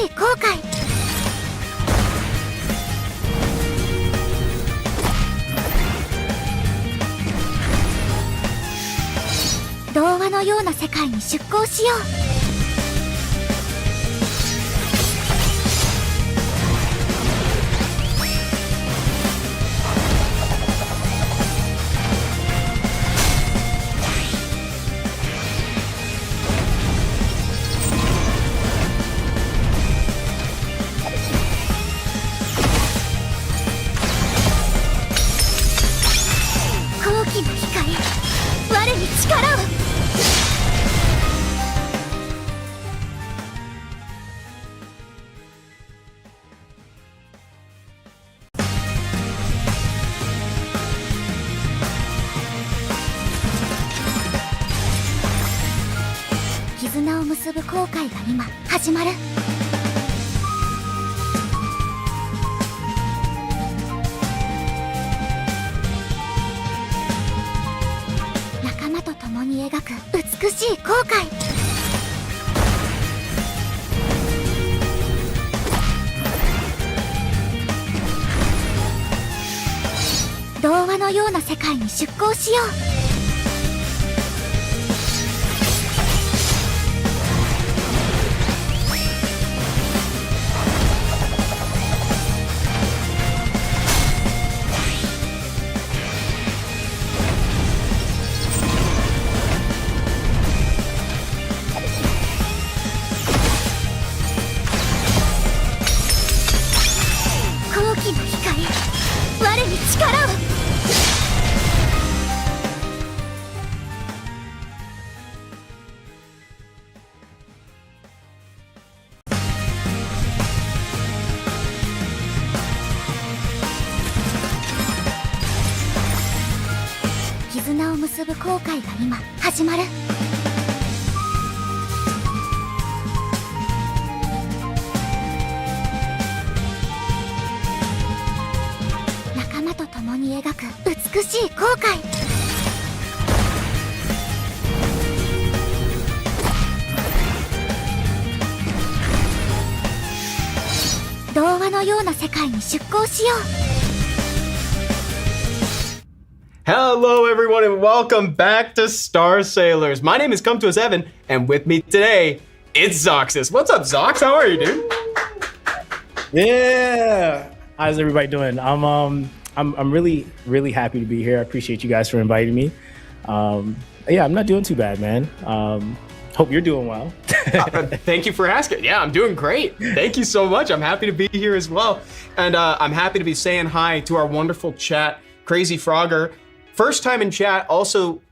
い後悔。童話のような世界に出航しよう。高貴な光、我に力を。絆を結ぶ後悔が今始まる。仲間と共に描く美しい後悔。童話のような世界に出航しよう。高貴な光、我に力を。絆を結ぶ後悔が今始まる。仲間と共に描く美しい後悔。童話のような世界に出航しよう。Hello everyone and welcome back to Star Sailors. My name is Come To Us Evan, and with me today, it's Zoxas. What's up, Zox? How are you, dude? Yeah. How's everybody doing? I'm really happy to be here. I appreciate you guys for inviting me. Yeah, I'm not doing too bad, man. Hope you're doing well. Thank you for asking. Yeah, I'm doing great. Thank you so much. I'm happy to be here as well. And I'm happy to be saying hi to our wonderful chat, Crazy Frogger. First time in chat, also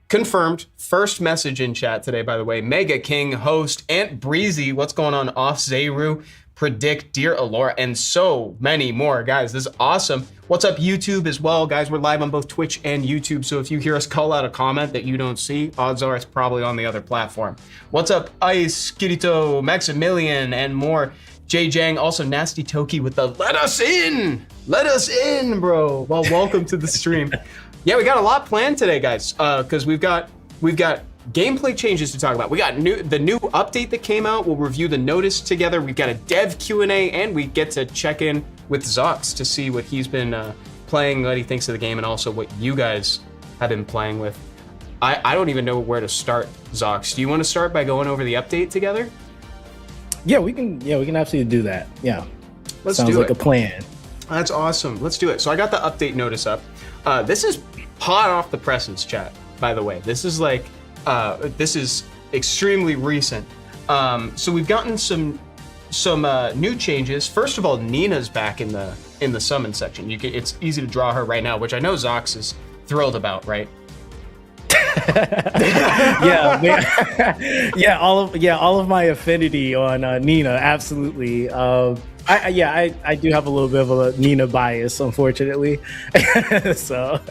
confirmed, first message in chat today, by the way. Mega King, host, Aunt Breezy, what's going on? Off Zeru, Predict, Dear Alora, and so many more. Guys, this is awesome. What's up, YouTube as well? Guys, we're live on both Twitch and YouTube, so if you hear us call out a comment that you don't see, odds are it's probably on the other platform. What's up, Ice, Kirito, Maximilian, and more. Jay Jang, also Nasty Toki with the let us in, bro. Well, welcome to the stream. Yeah, we got a lot planned today, guys, because we've got gameplay changes to talk about. We got the new update that came out. We'll review the notice together. We've got a dev Q&A, and we get to check in with Zox to see what he's been playing, what he thinks of the game, and also what you guys have been playing with. I don't even know where to start, Zox. Do you want to start by going over the update together? Yeah, we can absolutely do that. Yeah. Sounds like a plan. That's awesome. Let's do it. So I got the update notice up. This is hot off the presses, chat, by the way. This is like, this is extremely recent. So we've gotten some new changes. First of all, Nina's back in the summon section. It's easy to draw her right now, which I know Zox is thrilled about, right? yeah, all of my affinity on Nina, absolutely. I do have a little bit of a Nina bias, unfortunately. So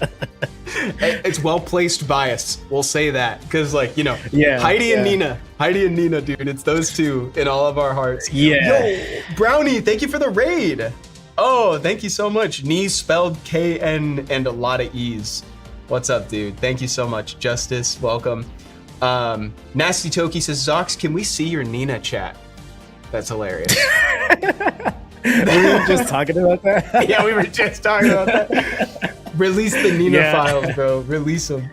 it's well-placed bias, we'll say that, because Heidi and Nina, dude, it's those two in all of our hearts. Yo, Brownie, thank you for the raid. Oh, thank you so much. Knee spelled K-N and a lot of E's. What's up, dude? Thank you so much. Justice, welcome. Nasty Toki says, Zox, can we see your Nina chat? That's hilarious. We were just talking about that. Yeah, we were just talking about that. Release the Nina files, bro. Release them.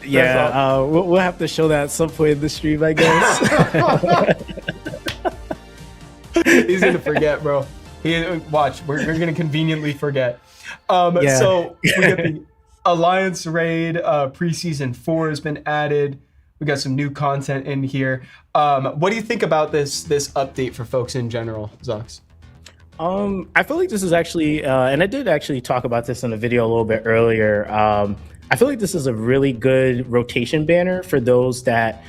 Yeah, we'll have to show that at some point in the stream, I guess. He's gonna forget, bro. Watch, we're gonna conveniently forget. So we got the Alliance Raid preseason 4 has been added. We got some new content in here. What do you think about this update for folks in general, Zox? I feel like this is actually, and I did actually talk about this in a video a little bit earlier. I feel like this is a really good rotation banner for those that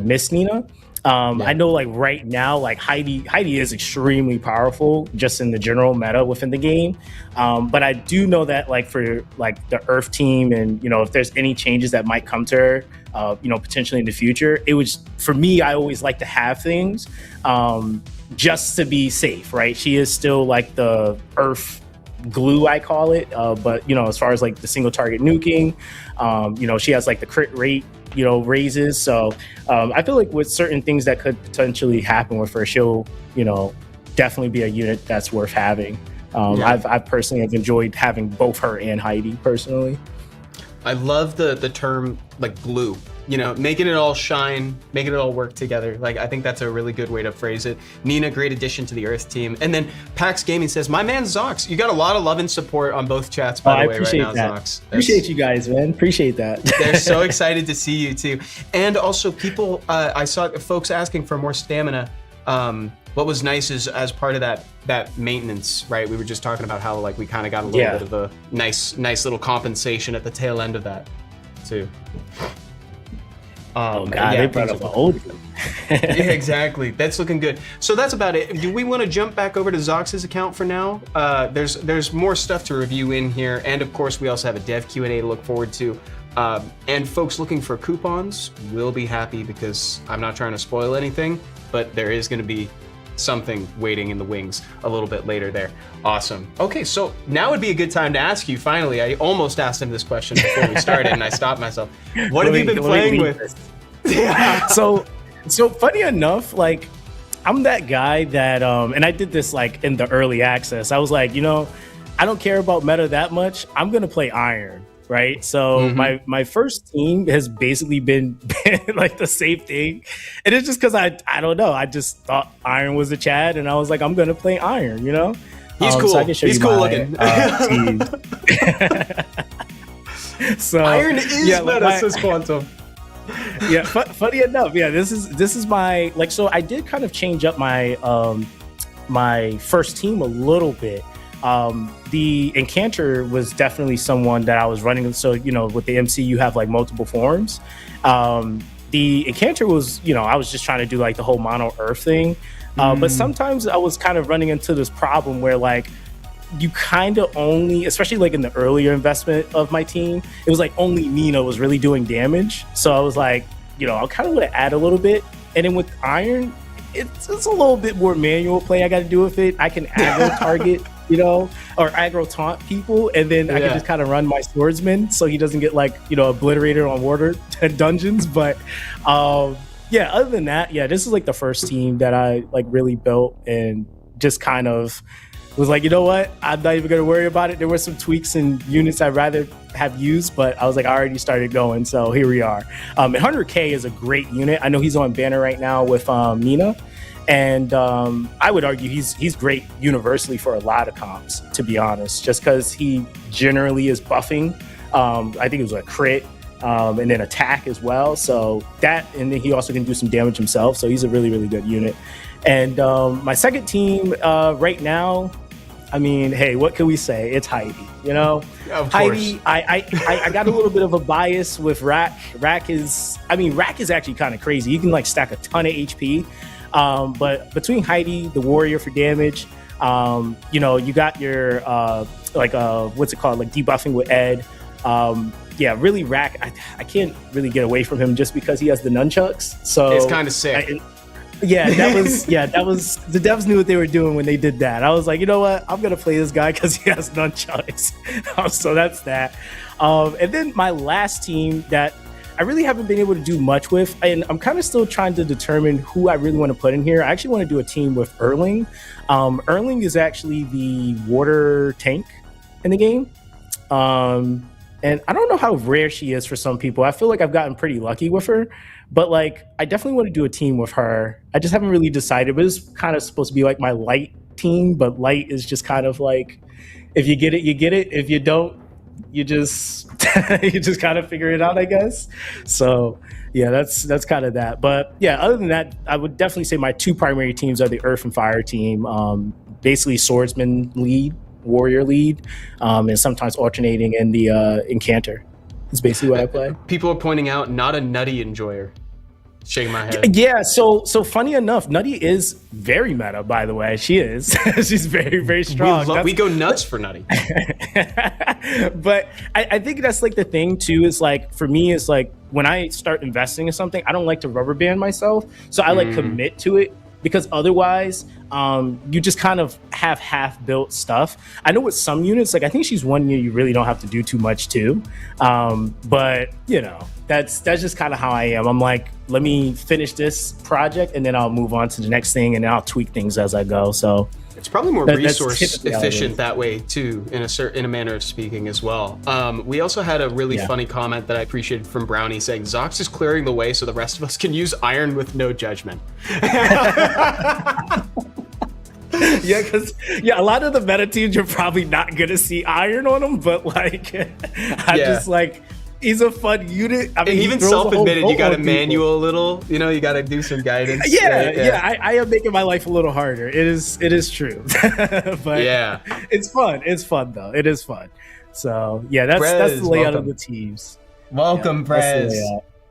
miss Nina. I know, like right now, like Heidi is extremely powerful just in the general meta within the game. But I do know that like for like the Earth team, and if there's any changes that might come to her, potentially in the future, it was for me. I always like to have things just to be safe, right? She is still like the Earth glue, I call it. But as far as like the single target nuking, she has like the crit rate raises. So I feel like with certain things that could potentially happen with her, she'll definitely be a unit that's worth having. I've personally have enjoyed having both her and Heidi personally. I love the term like glue, making it all shine, making it all work together. Like, I think that's a really good way to phrase it. Nina, great addition to the Earth team. And then Pax Gaming says, my man Zox, you got a lot of love and support on both chats, by the way, right now, Zox. Appreciate you guys, man. Appreciate that. They're so excited to see you too. And also people, I saw folks asking for more stamina. What was nice is as part of that maintenance, right? We were just talking about how like we kind of got a little bit of a nice little compensation at the tail end of that too. Oh God, they brought up an old one. Yeah, exactly. That's looking good. So that's about it. Do we want to jump back over to Zox's account for now? There's more stuff to review in here, and of course we also have a dev Q&A to look forward to. And folks looking for coupons will be happy because I'm not trying to spoil anything, but there is going to be something waiting in the wings a little bit later there. Awesome. Okay, so now would be a good time to ask you, finally, I almost asked him this question before we started and I stopped myself. What have you been playing with? Yeah. So funny enough, like I'm that guy that, and I did this like in the early access. I was like, I don't care about meta that much. I'm going to play Iron. Right. So my first team has basically been like the same thing. And it's just because I don't know. I just thought Iron was a Chad and I was like, I'm going to play Iron, He's cool. So I can show He's you cool my, looking. So Iron is meta, says Quantum. Yeah. Funny enough. Yeah. This is my like, so I did kind of change up my my first team a little bit. The Incanter was definitely someone that I was running. So, with the MC, you have like multiple forms. The Incanter was, I was just trying to do like the whole mono earth thing. But sometimes I was kind of running into this problem where like you kind of only, especially like in the earlier investment of my team, it was like only Nina was really doing damage. So I was like, I kind of want to add a little bit. And then with Iron, it's a little bit more manual play I got to do with it. I can aggro target, or aggro taunt people, and then I can just kind of run my swordsman so he doesn't get like, obliterated on water dungeons. But other than that, this is like the first team that I like really built and just kind of was like, you know what? I'm not even going to worry about it. There were some tweaks and units I'd rather have used, but I was like, I already started going. So here we are. And Hunter K is a great unit. I know he's on banner right now with Nina. And I would argue he's great universally for a lot of comps, to be honest, just because he generally is buffing. I think it was a crit and then attack as well. So that, and then he also can do some damage himself. So he's a really, really good unit. And my second team right now, I mean, hey, what can we say? It's Heidi, Heidi, I got a little bit of a bias with Rack. Rack is actually kind of crazy. You can like stack a ton of HP. But between Heidi, the warrior for damage, you got your what's it called, like debuffing with Ed. Really Rack. I can't really get away from him just because he has the nunchucks. So it's kind of sick. That was the devs knew what they were doing when they did that. I was like, you know what? I'm gonna play this guy because he has nunchucks. So that's that. And then my last team that I really haven't been able to do much with, and I'm kind of still trying to determine who I really want to put in here. I actually want to do a team with Erling. Erling is actually the water tank in the game. And I don't know how rare she is for some people. I feel like I've gotten pretty lucky with her, but like I definitely want to do a team with her. I just haven't really decided, but it's kind of supposed to be like my light team, but light is just kind of like, if you get it, you get it. If you don't, you just you just kind of figure it out, I guess. So yeah, that's kind of that. But yeah, other than that, I would definitely say my two primary teams are the Earth and Fire team. Basically swordsman lead, warrior lead, and sometimes alternating in the incanter. It's basically what I play. People are pointing out not a nutty enjoyer. Shaking my head. Yeah, so funny enough, Nutty is very meta, by the way. She is. She's very, very strong. We go nuts for Nutty. But I think that's like the thing too, is like for me, is like when I start investing in something, I don't like to rubber band myself. So I like commit to it, because otherwise you just kind of have half built stuff. I know with some units, like I think she's one year you really don't have to do too much too. But you know, that's just kind of how I am. I'm like, let me finish this project and then I'll move on to the next thing, and then I'll tweak things as I go. So it's probably more resource efficient that way too, in a manner of speaking as well. We also had a really funny comment that I appreciated from Brownie saying, Zox is clearing the way so the rest of us can use iron with no judgment. Yeah, because a lot of the meta teams you're probably not gonna see iron on them, but like just like, he's a fun unit. I mean, even self-admitted, you got to manual a little. You know, you got to do some guidance. I am making my life a little harder. It is true, but yeah, it's fun. It's fun though. It is fun. So yeah, that's the layout of the teams. Welcome, Brez.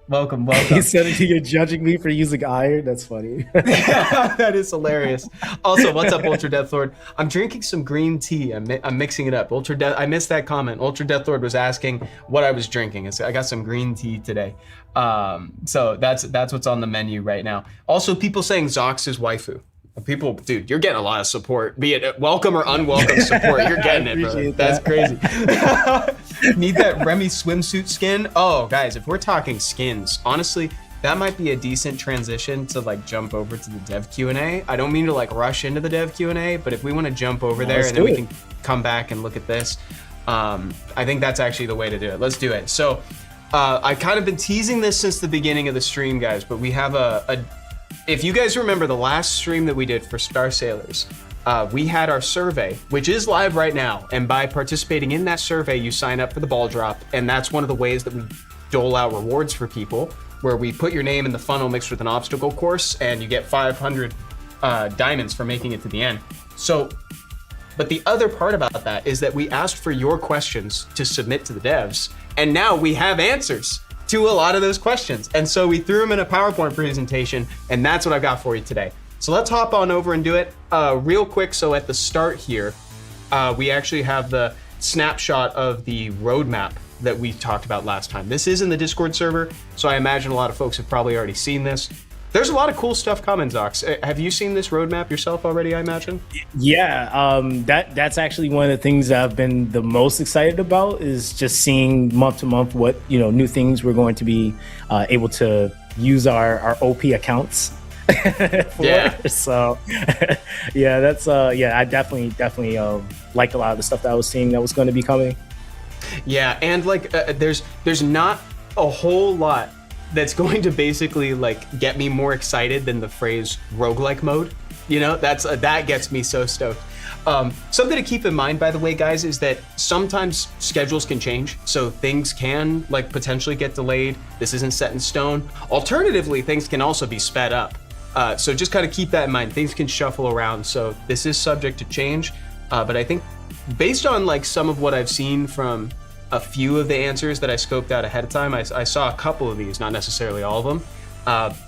Welcome. He said you're judging me for using iron. That's funny. That is hilarious. Also, what's up, Ultra Death Lord? I'm drinking some green tea. I'm mixing it up. I missed that comment. Ultra Death Lord was asking what I was drinking. I got some green tea today. So that's what's on the menu right now. Also, people saying Zox is waifu. People, dude, you're getting a lot of support, be it welcome or unwelcome support. You're getting it, brother. That's crazy. Need that Remy swimsuit skin? Oh, guys, if we're talking skins, honestly, that might be a decent transition to like jump over to the dev Q&A. I don't mean to like rush into the dev Q&A, but if we want to jump over there and then we can come back and look at this, I think that's actually the way to do it. Let's do it. So I've kind of been teasing this since the beginning of the stream, guys, but we have if you guys remember the last stream that we did for Star Sailors, we had our survey, which is live right now. And by participating in that survey, you sign up for the ball drop. And that's one of the ways that we dole out rewards for people, where we put your name in the funnel mixed with an obstacle course, and you get 500 diamonds for making it to the end. So, but the other part about that is that we asked for your questions to submit to the devs. And now we have answers to a lot of those questions. And so we threw them in a PowerPoint presentation, and that's what I've got for you today. So let's hop on over and do it real quick. So at the start here, we actually have the snapshot of the roadmap that we talked about last time. This is in the Discord server, so I imagine a lot of folks have probably already seen this. There's a lot of cool stuff coming, Zox. Have you seen this roadmap yourself already, I imagine? Yeah, that's actually one of the things that I've been the most excited about, is just seeing month to month what new things we're going to be able to use our OP accounts for. Yeah. So yeah, that's I definitely like a lot of the stuff that I was seeing that was going to be coming. Yeah, and like there's not a whole lot that's going to basically like get me more excited than the phrase roguelike mode. That gets me so stoked. Something to keep in mind, by the way, guys, is that sometimes schedules can change, so things can like potentially get delayed. This isn't set in stone. Alternatively, things can also be sped up. So just kind of keep that in mind. Things can shuffle around, so this is subject to change. But I think based on like some of what I've seen from a few of the answers that I scoped out ahead of time, I saw a couple of these, not necessarily all of them.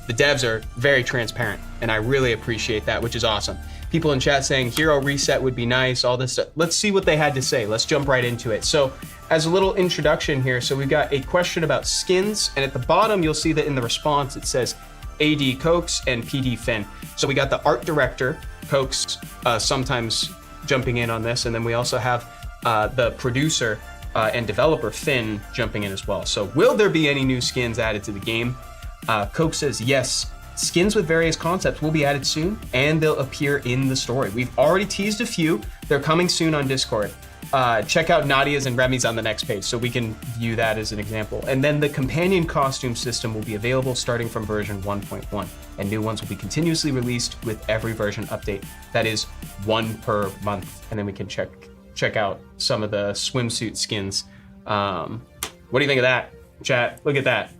The devs are very transparent, and I really appreciate that, which is awesome. People in chat saying hero reset would be nice, all this stuff. Let's see what they had to say. Let's jump right into it. So as a little introduction here, so we've got a question about skins, and at the bottom you'll see that in the response it says AD Cokes and PD Finn. So we got the art director, Cokes, sometimes jumping in on this, and then we also have the producer, and developer Finn jumping in as well. So will there be any new skins added to the game? Coke says yes. Skins with various concepts will be added soon, and they'll appear in the story. We've already teased a few. They're coming soon on Discord. Check out Nadia's and Remy's on the next page, so we can view that as an example. And then the companion costume system will be available starting from version 1.1, and new ones will be continuously released with every version update. That is one per month, and then we can check out some of the swimsuit skins. What do you think of that, chat? Look at that.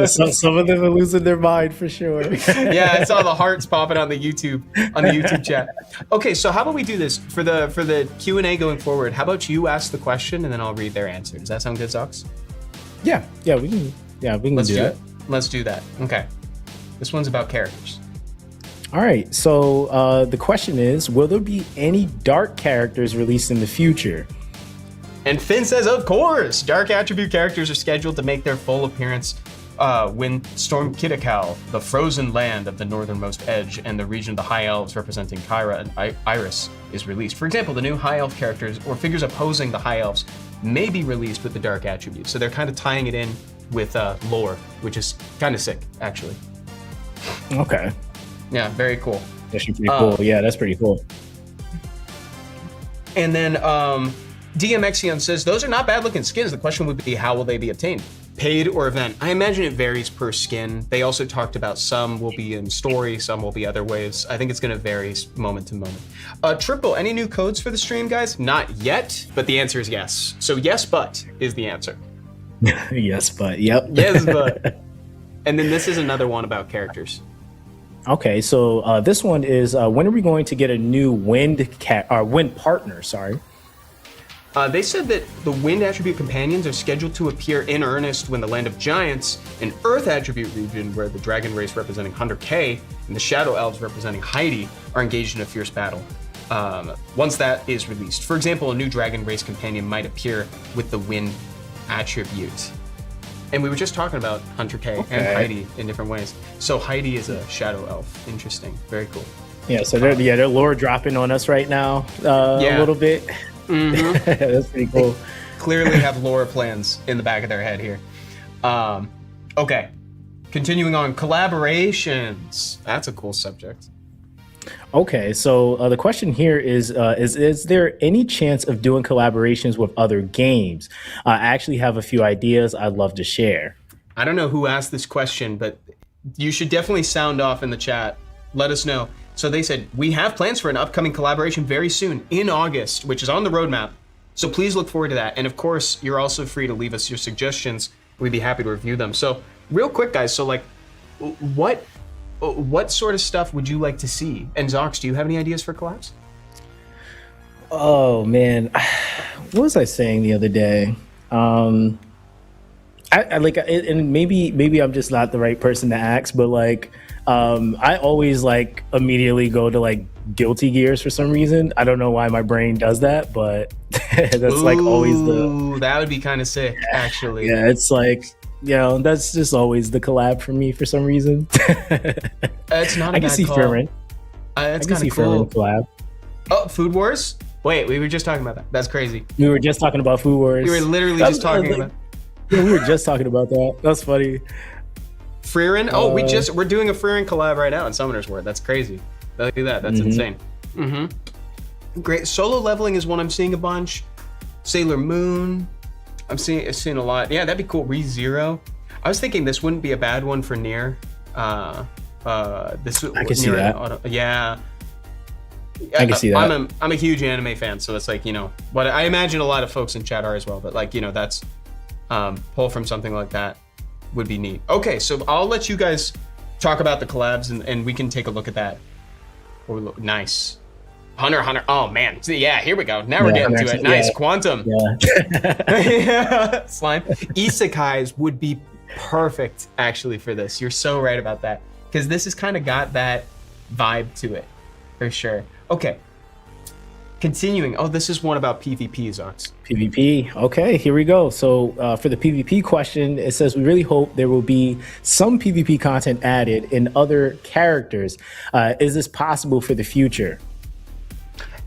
Some of them are losing their mind for sure. Yeah, I saw the hearts popping on the YouTube chat. Okay, so how about we do this for the Q&A going forward? How about you ask the question and then I'll read their answer? Does that sound good, Zox? Yeah, we can. Yeah, we can do that. Let's do that. Okay, this one's about characters. All right. So the question is, will there be any dark characters released in the future? And Finn says, of course! Dark attribute characters are scheduled to make their full appearance when Storm Kitakal, the frozen land of the northernmost edge, and the region of the High Elves representing Kyra and Iris is released. For example, the new High Elf characters or figures opposing the High Elves may be released with the dark attribute. So they're kind of tying it in with lore, which is kind of sick, actually. Okay. Yeah, very cool. That's pretty cool. Yeah, that's pretty cool. And then DMXion says, those are not bad looking skins. The question would be, how will they be obtained? Paid or event? I imagine it varies per skin. They also talked about some will be in story, some will be other ways. I think it's gonna vary moment to moment. Triple, any new codes for the stream, guys? Not yet, but the answer is yes. So yes, but is the answer. Yes, but, yep. Yes, but. And then this is another one about characters. Okay, so this one is, when are we going to get a new wind partner, sorry? They said that the wind attribute companions are scheduled to appear in earnest when the Land of Giants, an earth attribute region where the dragon race representing Hunter K and the shadow elves representing Heidi are engaged in a fierce battle. Once that is released. For example, a new dragon race companion might appear with the wind attribute. And we were just talking about Hunter K and Heidi in different ways. So Heidi is a shadow elf. Interesting. Very cool. Yeah, so they're lore dropping on us right now a little bit. Mm-hmm. That's pretty cool. They clearly have lore plans in the back of their head here. Okay, continuing on, collaborations. That's a cool subject. Okay, so the question here is there any chance of doing collaborations with other games? I actually have a few ideas I'd love to share. I don't know who asked this question, but you should definitely sound off in the chat. Let us know. So they said, we have plans for an upcoming collaboration very soon in August, which is on the roadmap. So please look forward to that. And of course, you're also free to leave us your suggestions. We'd be happy to review them. So real quick, guys. So like, what sort of stuff would you like to see? And Zox, do you have any ideas for collabs? Oh man, what was I saying the other day? I like, and maybe I'm just not the right person to ask, but like, I always like immediately go to like Guilty Gears for some reason. I don't know why my brain does that, but that's like always that would be kind of sick, actually. Yeah, it's like, you know, that's just always the collab for me for some reason. It's not a I can bad see call. Furman. That's I can see cool. Furman collab. Oh, Food Wars? Wait, we were just talking about that. That's crazy. We were just talking about Food Wars. We were literally just talking about. Yeah, we were just talking about that. That's funny. Freerin? Oh, we're doing a Freerin collab right now in Summoner's Ward. That's crazy. Look at that. That's insane. Great. Solo leveling is one I'm seeing a bunch. Sailor Moon. I'm seeing a lot. Yeah, that'd be cool. ReZero. I was thinking this wouldn't be a bad one for Nier. I can see that. Yeah. I can see that. I'm a huge anime fan, so it's like, you know, what I imagine a lot of folks in chat are as well. But like, you know, that's pull from something like that would be neat. Okay, so I'll let you guys talk about the collabs and we can take a look at that. Nice. Hunter. Oh man. Yeah, here we go. Now we're getting to it. Nice. Quantum. Yeah. Slime. Isekais would be perfect actually for this. You're so right about that. Because this has kind of got that vibe to it. For sure. Okay. Continuing. Oh, this is one about PvP, Zox. PvP. Okay, here we go. So for the PvP question, it says, we really hope there will be some PvP content added in other characters. Is this possible for the future?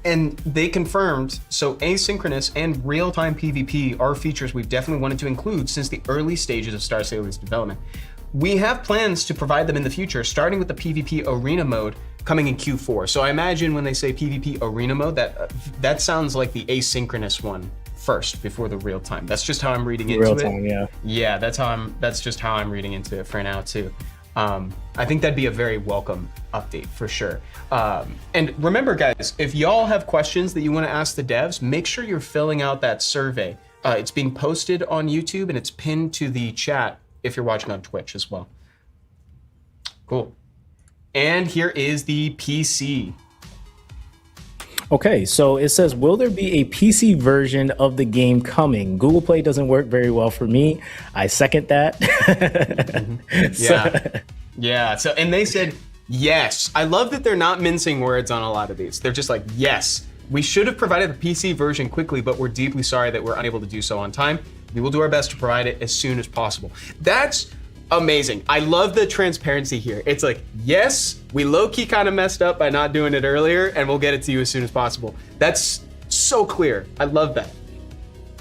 And they confirmed, so asynchronous and real-time PvP are features we've definitely wanted to include since the early stages of Star Sailor's development. We have plans to provide them in the future, starting with the PvP arena mode coming in Q4. So I imagine when they say PvP arena mode, that sounds like the asynchronous one first before the real time. That's just how I'm reading into it. Real time, yeah. Yeah, that's just how I'm reading into it for now too. I think that'd be a very welcome update for sure. And remember, guys, if y'all have questions that you want to ask the devs, make sure you're filling out that survey. It's being posted on YouTube and it's pinned to the chat if you're watching on Twitch as well. Cool. And here is the PC. Okay, so it says, will there be a PC version of the game coming? Google Play doesn't work very well for me. I second that. Yeah. Yeah. So, and they said, yes. I love that they're not mincing words on a lot of these. They're just like, yes, we should have provided the PC version quickly, but we're deeply sorry that we're unable to do so on time. We will do our best to provide it as soon as possible. That's amazing. I love the transparency here. It's like, yes, we low-key kind of messed up by not doing it earlier, and we'll get it to you as soon as possible. That's so clear. I love that.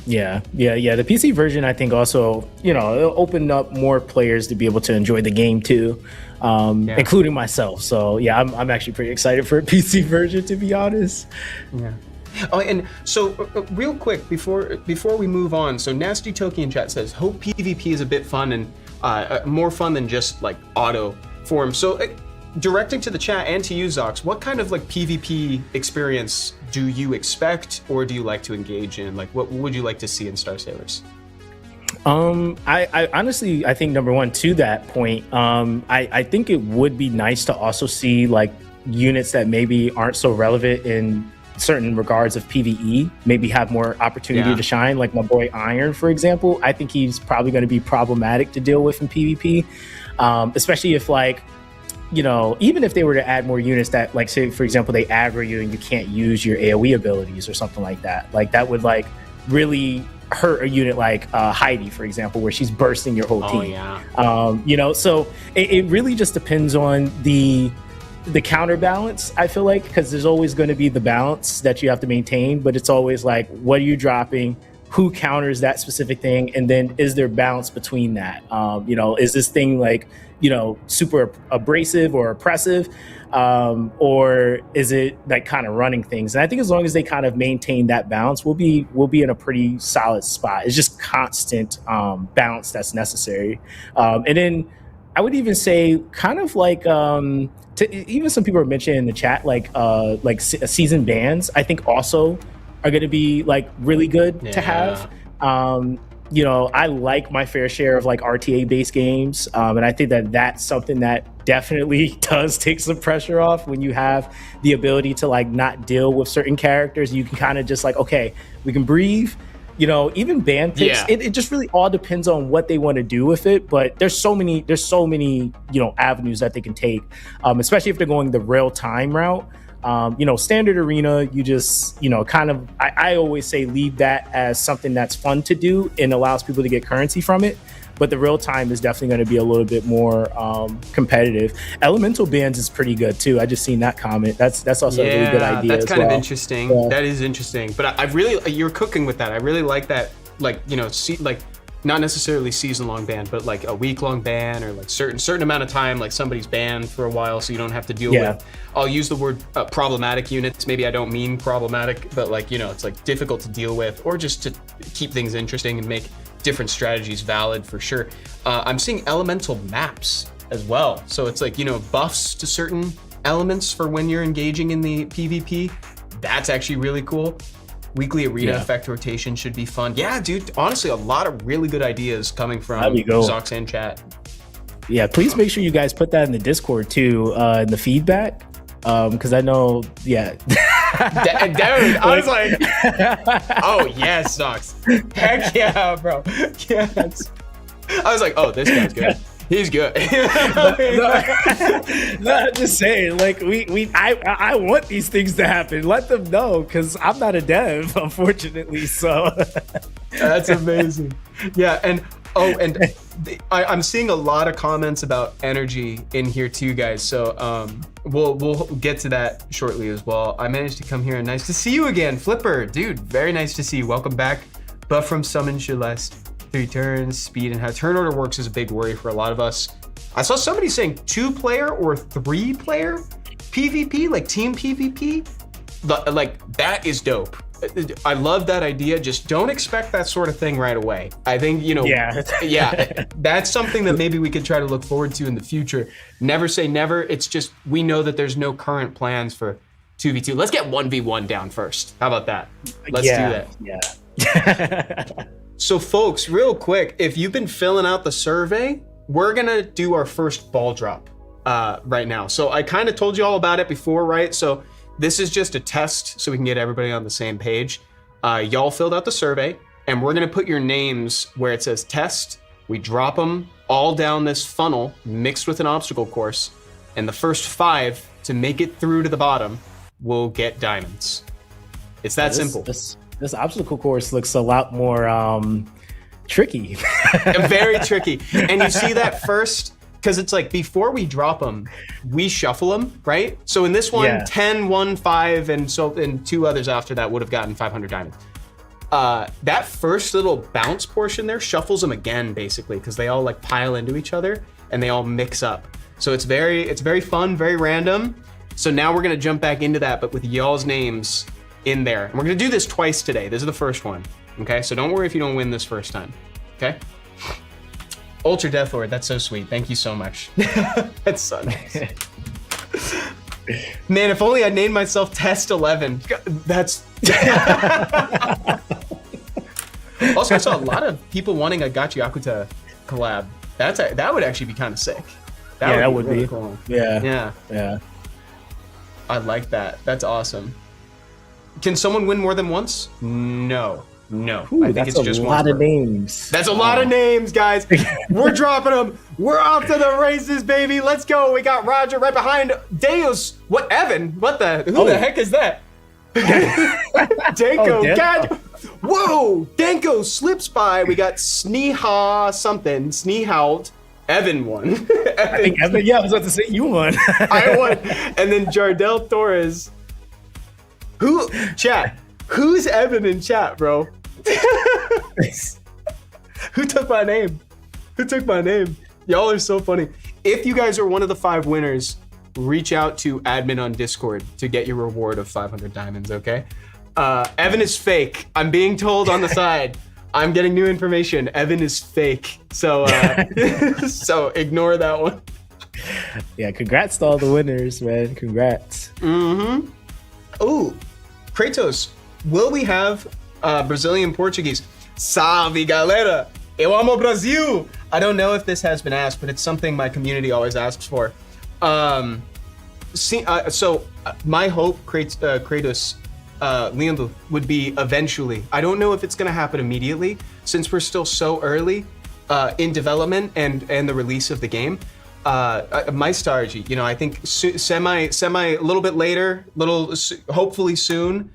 Yeah. The PC version, I think also, it'll open up more players to be able to enjoy the game too, including myself. So yeah, I'm actually pretty excited for a PC version, to be honest. Yeah. Oh, and so real quick before we move on, so Nasty Toki in chat says, hope PvP is a bit fun and more fun than just like auto form. So directing to the chat and to you, Zox, what kind of like PvP experience do you expect or do you like to engage in? Like, what would you like to see in Star Sailors? I honestly, I think number one, to that point, I think it would be nice to also see like units that maybe aren't so relevant in certain regards of PvE, maybe have more opportunity to shine, like my boy Iron, for example. I think he's probably going to be problematic to deal with in PvP, especially if like, even if they were to add more units that, like, say, for example, they aggro you and you can't use your AoE abilities or something like that. Like, that would, like, really hurt a unit like Heidi, for example, where she's bursting your whole team. So it really just depends on the counterbalance, I feel like, because there's always going to be the balance that you have to maintain, but it's always like, what are you dropping? Who counters that specific thing? And then is there balance between that? Is this thing like, super abrasive or oppressive? Or is it like kind of running things? And I think as long as they kind of maintain that balance, we'll be in a pretty solid spot. It's just constant balance that's necessary. And then I would even say kind of like, even some people are mentioning in the chat, like season bans, I think also are going to be like really good to have. I like my fair share of like RTA based games. And I think that that's something that definitely does take some pressure off when you have the ability to like not deal with certain characters. You can kind of just like, okay, we can breathe. Even ban picks, it just really all depends on what they want to do with it. But there's so many, avenues that they can take, especially if they're going the real time route. Standard arena, you just, kind of, I always say leave that as something that's fun to do and allows people to get currency from it. But the real time is definitely going to be a little bit more competitive. Elemental bans is pretty good too. I just seen that comment. That's also a really good idea. That's kind of interesting. Yeah. That is interesting. But I really, you're cooking with that. I really like that. Like, not necessarily season-long ban, but like a week-long ban or like certain amount of time, like somebody's banned for a while, so you don't have to deal with. I'll use the word problematic units. Maybe I don't mean problematic, but like it's like difficult to deal with, or just to keep things interesting and make different strategies valid for sure. I'm seeing elemental maps as well, so it's like buffs to certain elements for when you're engaging in the PvP. That's actually really cool. Weekly arena effect rotation should be fun. Yeah, dude, honestly, a lot of really good ideas coming from Zox and chat. Yeah, please make sure you guys put that in the Discord too, in the feedback, because I know, dude, I was like, oh yes, Zox, heck yeah, bro, yes. I was like, oh, this guy's good. He's good. No, I'm just saying, like I want these things to happen. Let them know, because I'm not a dev, unfortunately. So that's amazing. Yeah, and Oh, and I'm seeing a lot of comments about energy in here too, guys. So we'll get to that shortly as well. I managed to come here, and nice to see you again, Flipper, dude. Very nice to see you. Welcome back. But from Summon Celeste, 3 turns, speed, and how turn order works is a big worry for a lot of us. I saw somebody saying 2-player or 3-player PvP, like team PvP. Like that is dope. I love that idea. Just don't expect that sort of thing right away. I think, yeah, that's something that maybe we could try to look forward to in the future. Never say never. It's just, we know that there's no current plans for 2v2. Let's get 1v1 down first. How about that? Let's do that. Yeah. So folks, real quick, if you've been filling out the survey, we're gonna do our first ball drop right now. So I kind of told you all about it before, right? So this is just a test so we can get everybody on the same page. Y'all filled out the survey, and we're gonna put your names where it says test. We drop them all down this funnel mixed with an obstacle course, and the first 5 to make it through to the bottom will get diamonds. It's that simple. This obstacle course looks a lot more tricky. Very tricky. And you see that first, because it's like before we drop them, we shuffle them, right? So in this one, 10, 1, 5, and 2 others after that would have gotten 500 diamonds. That first little bounce portion there shuffles them again, basically, because they all like pile into each other and they all mix up. So it's very fun, very random. So now we're gonna jump back into that, but with y'all's names in there. And we're gonna do this twice today. This is the first one, okay? So don't worry if you don't win this first time, okay? Ultra Death Lord, that's so sweet. Thank you so much. That's so nice. Man, if only I named myself Test 11. That's... Also, I saw a lot of people wanting a Gachi Akuta collab. That would actually be kind of sick. That would really be cool. Yeah. I like that. That's awesome. Can someone win more than once? No. Ooh, I think it's just one. That's a lot of names. That's a lot of names, guys. We're dropping them. We're off to the races, baby. Let's go. We got Roger right behind Deus. What, Evan? Who the heck is that? Danko. God. Whoa. Danko slips by. We got Sneehout. Evan won. I think Evan, I was about to say you won. I won. And then Jardel Torres. Who's Evan in chat, bro? Who took my name? Y'all are so funny. If you guys are one of the 5 winners, reach out to admin on Discord to get your reward of 500 diamonds, okay? Evan is fake. I'm being told on the side. I'm getting new information. Evan is fake. So so ignore that one. Yeah, congrats to all the winners, man. Congrats. Mm-hmm. Oh, Kratos, will we have Brazilian Portuguese? Salve, galera! Eu amo Brasil! I don't know if this has been asked, but it's something my community always asks for. So my hope, Kratos, Lindo, would be eventually. I don't know if it's going to happen immediately, since we're still so early in development and the release of the game. My strategy, I think semi a little bit later, hopefully soon.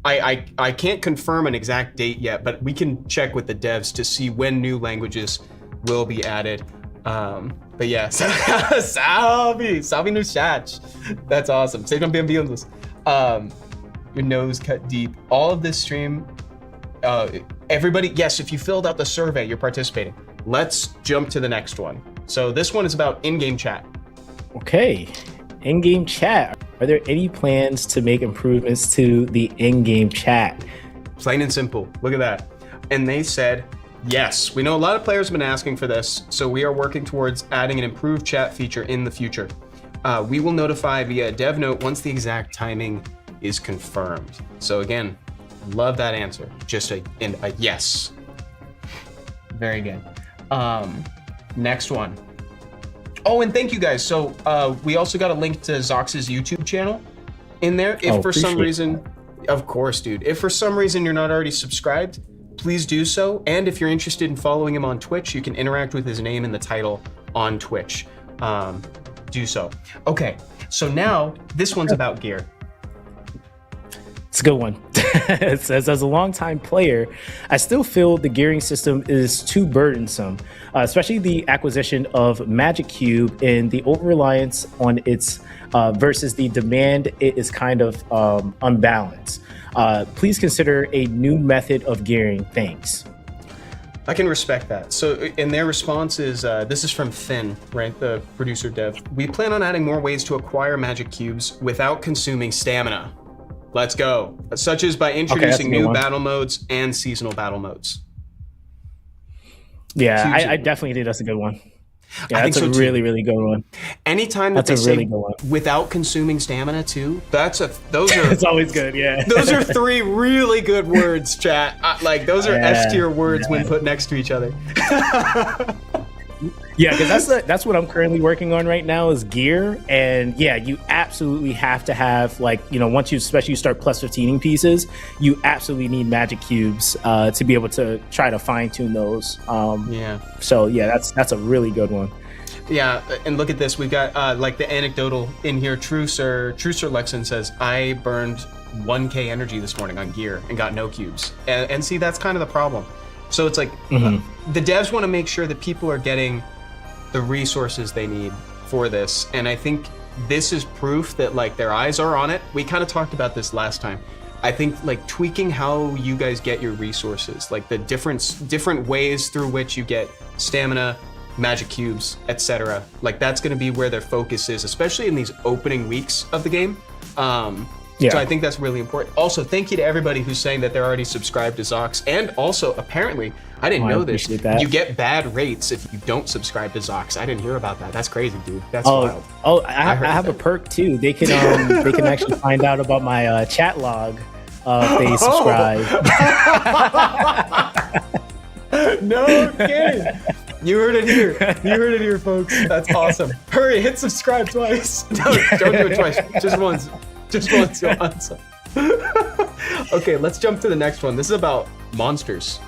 I can't confirm an exact date yet, but we can check with the devs to see when new languages will be added. But yeah, salve no chat. That's awesome. Sejam bem-vindos. Your nose cut deep. All of this stream, everybody, yes, if you filled out the survey, you're participating. Let's jump to the next one. So this one is about in-game chat. Okay, in-game chat. Are there any plans to make improvements to the in-game chat? Plain and simple. Look at that. And they said, yes. We know a lot of players have been asking for this, so we are working towards adding an improved chat feature in the future. We will notify via dev note once the exact timing is confirmed. So again, love that answer. Just a yes. Very good. Next one. Oh, and thank you guys. So we also got a link to Zox's YouTube channel in there. If for some reason, of course, dude, if for some reason you're not already subscribed, please do so. And if you're interested in following him on Twitch, you can interact with his name in the title on Twitch. Do so. Okay, so now this one's about gear. It's a good one. It says, as a longtime player, I still feel the gearing system is too burdensome, especially the acquisition of Magic Cube and the over-reliance on its versus the demand. It is kind of unbalanced. Please consider a new method of gearing. Thanks. I can respect that. So in their response is, this is from Finn, right? The producer dev. We plan on adding more ways to acquire magic cubes without consuming stamina. Let's go. Such as by introducing new battle modes and seasonal battle modes. Yeah, I definitely think that's a good one. Yeah, that's a really, really good one. Anytime that they say without consuming stamina too, those are it's always good. Yeah, those are three really good words, chat. Like those are S tier words when put next to each other. Yeah, because that's what I'm currently working on right now is gear, and yeah, you absolutely have to have once you especially start plus 15ing pieces, you absolutely need magic cubes to be able to try to fine tune those. So yeah, that's a really good one. Yeah, and look at this. We've got like the anecdotal in here. Trucer Lexon says, I burned 1k energy this morning on gear and got no cubes. And see, that's kind of the problem. So it's like the devs want to make sure that people are getting the resources they need for this. And I think this is proof that like their eyes are on it. We kind of talked about this last time. I think like tweaking how you guys get your resources, like the different ways through which you get stamina, magic cubes, etc. Like that's going to be where their focus is, especially in these opening weeks of the game. So I think that's really important. Also, thank you to everybody who's saying that they're already subscribed to Zox. And also, apparently, I didn't know this, you get bad rates if you don't subscribe to Zox. I didn't hear about that. That's crazy, dude. That's wild. Oh, I have a perk too. They can actually find out about my chat log if they subscribe. No kidding. You heard it here. You heard it here, folks. That's awesome. Hurry, hit subscribe twice. No, don't do it twice. Just once. Just once. Okay, let's jump to the next one. This is about monsters.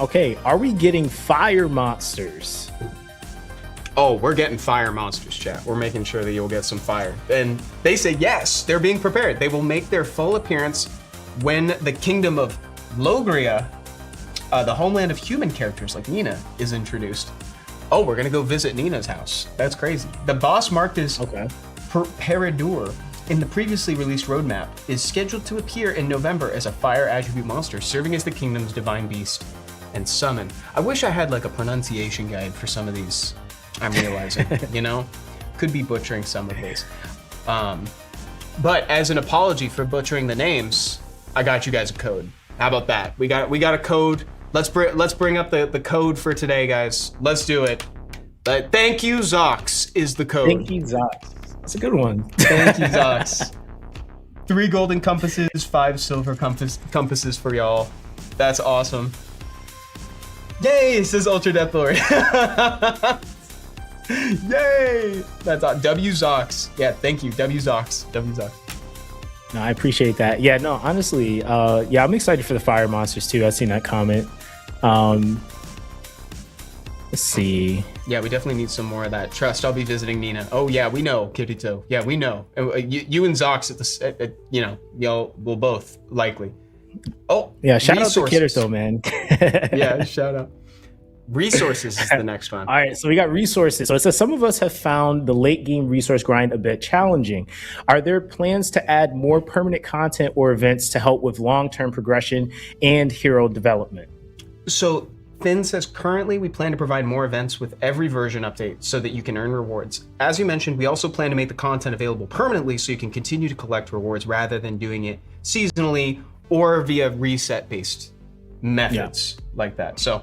Okay, are we getting fire monsters? Oh, we're getting fire monsters, chat. We're making sure that you'll get some fire. And they say yes, they're being prepared. They will make their full appearance when the kingdom of Logria, the homeland of human characters like Nina, is introduced. Oh, we're gonna go visit Nina's house. That's crazy. The boss marked as Peridor in the previously released roadmap is scheduled to appear in November as a fire attribute monster, serving as the kingdom's divine beast and summon. I wish I had like a pronunciation guide for some of these. I'm realizing, could be butchering some of these. But as an apology for butchering the names, I got you guys a code. How about that? We got a code. Let's bring up the code for today, guys. Let's do it. Thank you, Zox is the code. Thank you, Zox. That's a good one. Thank you, Zox. 3 golden compasses, 5 silver compasses for y'all. That's awesome. Yay, says Ultra Death Lord. Yay! That's awesome. W Zox. Yeah, thank you. W Zox. No, I appreciate that. Yeah, no, honestly, I'm excited for the fire monsters too. I've seen that comment. Let's see. Yeah, we definitely need some more of that. Trust, I'll be visiting Nina. Oh yeah, we know, Kirito. Yeah, we know. You and Zox y'all will both likely. Oh, yeah, shout out to Kirito, man. Yeah, shout out. Resources is the next one. All right, so we got resources. So it says some of us have found the late game resource grind a bit challenging. Are there plans to add more permanent content or events to help with long-term progression and hero development? So Finn says currently we plan to provide more events with every version update so that you can earn rewards. As you mentioned, we also plan to make the content available permanently so you can continue to collect rewards rather than doing it seasonally or via reset-based methods like that. So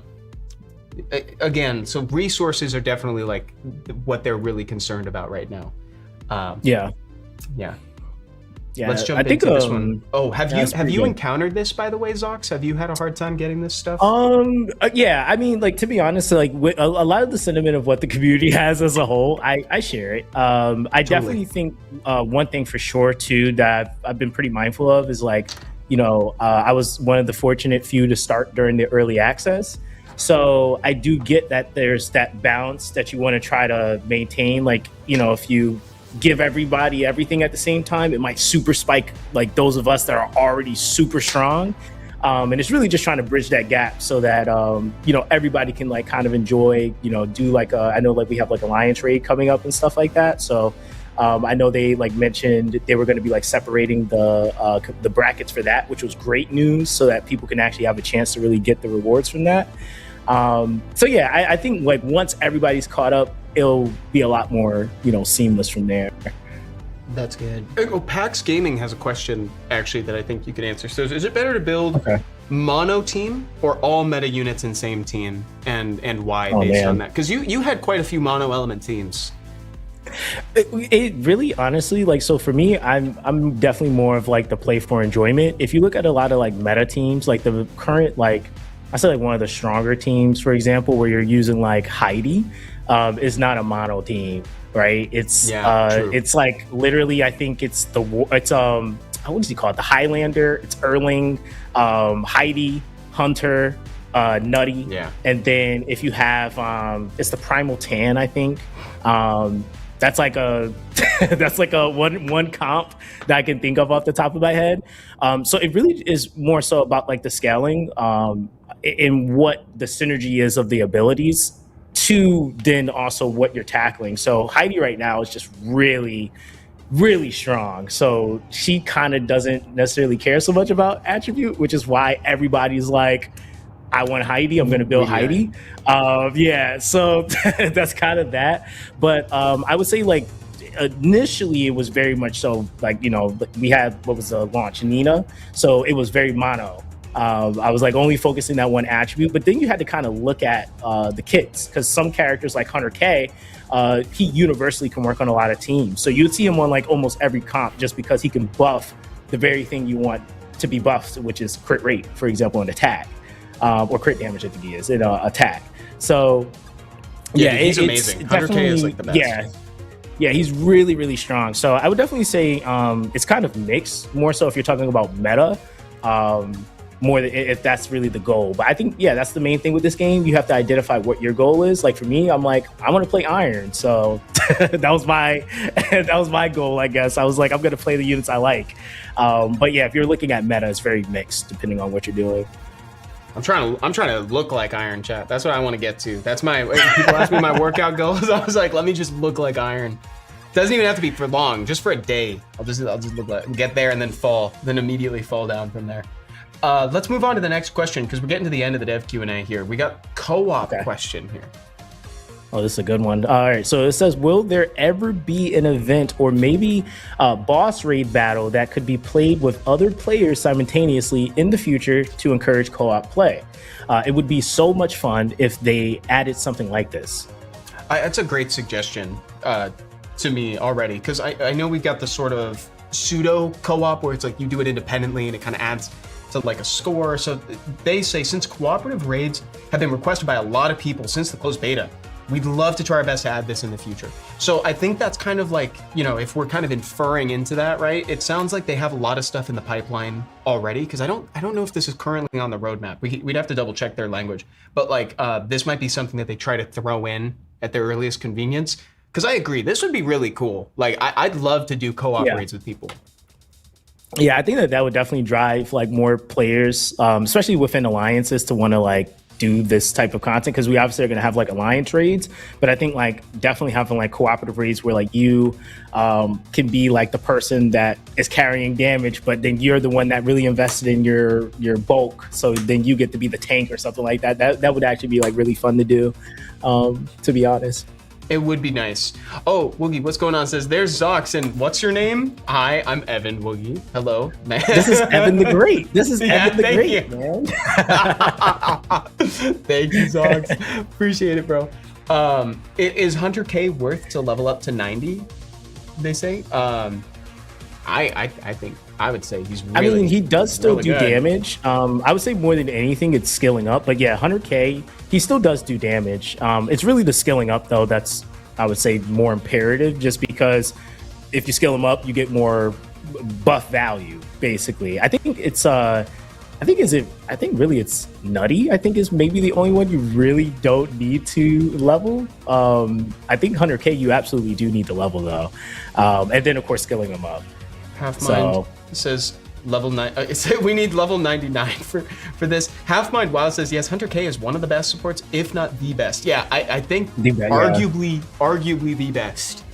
again, so resources are definitely like what they're really concerned about right now. Yeah. Let's jump into this one. Oh, have you encountered this, by the way, Zox? Have you had a hard time getting this stuff? Yeah, I mean, like, to be honest, like a lot of the sentiment of what the community has as a whole, I share it. I definitely think one thing for sure too that I've been pretty mindful of is like, I was one of the fortunate few to start during the early access. So I do get that there's that balance that you want to try to maintain. Like, if you give everybody everything at the same time. It might super spike like those of us that are already super strong. And it's really just trying to bridge that gap so that, everybody can like kind of enjoy, do like, I know like we have like Alliance Raid coming up and stuff like that. So I know they like mentioned they were going to be like separating the brackets for that, which was great news so that people can actually have a chance to really get the rewards from that. So yeah, I think like once everybody's caught up, it'll be a lot more, seamless from there. That's good. Oh, PAX Gaming has a question actually that I think you could answer. So is it better to build mono team or all meta units in same team, and why based on that? Because you had quite a few mono element teams. It really honestly, like, so for me, I'm definitely more of like the play for enjoyment. If you look at a lot of like meta teams, like the current, like I said, like one of the stronger teams, for example, where you're using like Heidi, is not a mono team. Right, it's like literally, I think it's what does he call it? The Highlander. It's Erling, Heidi, Hunter, Nutty, and then if you have it's the Primal Tan, I think. That's like a one comp that I can think of off the top of my head. So it really is more so about like the scaling, in what the synergy is of the abilities, to then also what you're tackling. So Heidi right now is just really, really strong. So she kind of doesn't necessarily care so much about attribute, which is why everybody's like, I want Heidi, I'm going to build Heidi. So that's kind of that. But I would say like initially it was very much so like, we had, what was the launch? Nina. So it was very mono. I was like only focusing that one attribute, but then you had to kind of look at the kits, because some characters like Hunter K, he universally can work on a lot of teams. So you'd see him on like almost every comp just because he can buff the very thing you want to be buffed, which is crit rate, for example, in attack, or crit damage, I think he is in attack. So he's amazing. Hunter K is like the best. Yeah, he's really, really strong. So I would definitely say it's kind of mixed, more so if you're talking about meta. More than if that's really the goal. But I think, that's the main thing with this game. You have to identify what your goal is. Like for me, I'm like, I want to play Iron. So that was my goal, I guess. I was like, I'm going to play the units I like. But yeah, if you're looking at meta, it's very mixed depending on what you're doing. I'm trying to look like Iron, chat. That's what I want to get to. That's people ask me my workout goals. I was like, let me just look like Iron. Doesn't even have to be for long, just for a day. I'll just look like, get there and then immediately fall down from there. Let's move on to the next question, because we're getting to the end of the dev Q&A here. We got co-op question here. Oh, this is a good one. All right, so it says, will there ever be an event or maybe a boss raid battle that could be played with other players simultaneously in the future to encourage co-op play? It would be so much fun if they added something like this. That's a great suggestion to me already, because I know we've got the sort of pseudo co-op where it's like you do it independently and it kind of adds to like a score. So they say, since cooperative raids have been requested by a lot of people since the closed beta, we'd love to try our best to add this in the future. So I think that's kind of like, if we're kind of inferring into that, right? It sounds like they have a lot of stuff in the pipeline already, because I don't know if this is currently on the roadmap. We'd have to double check their language, but like this might be something that they try to throw in at their earliest convenience. Because I agree, this would be really cool. Like I'd love to do co-op raids with people. Yeah, I think that would definitely drive like more players, especially within alliances, to want to like do this type of content, because we obviously are going to have like alliance raids, but I think like definitely having like cooperative raids where like you can be like the person that is carrying damage, but then you're the one that really invested in your bulk, so then you get to be the tank or something like that. That would actually be like really fun to do, to be honest. It would be nice. Oh, Woogie, what's going on? Says, there's Zox, and what's your name? Hi, I'm Evan, Woogie. Hello. This is Evan the Great. This is Evan the Great, man. Thank you, Zox. Appreciate it, bro. Is Hunter K worth to level up to 90, they say? I think I would say he's really, I mean, he does still really do good. Damage. I would say more than anything, it's skilling up. But yeah, 100K, he still does do damage. It's really the skilling up, though, that's, I would say, more imperative, just because if you skill him up, you get more buff value, basically. I think it's I think really it's Nutty. I think is maybe the only one you really don't need to level. I think 100K you absolutely do need to level though, and then of course skilling them up. Half Mind says level 9. It said we need level 99 for this. Half Mind Wow says yes. Hunter K is one of the best supports, if not the best. Yeah, I think arguably the best.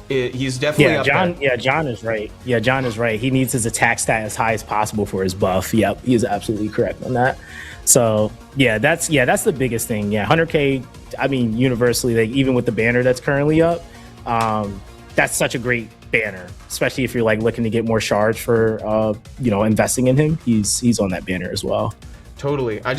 He's definitely up there. Yeah, John is right. Yeah, John is right. He needs his attack stat as high as possible for his buff. Yep, he is absolutely correct on that. So that's the biggest thing. Yeah, 100K. I mean, universally, like even with the banner that's currently up, that's such a great banner, especially if you're like looking to get more shards for investing in him. He's on that banner as well. Totally. I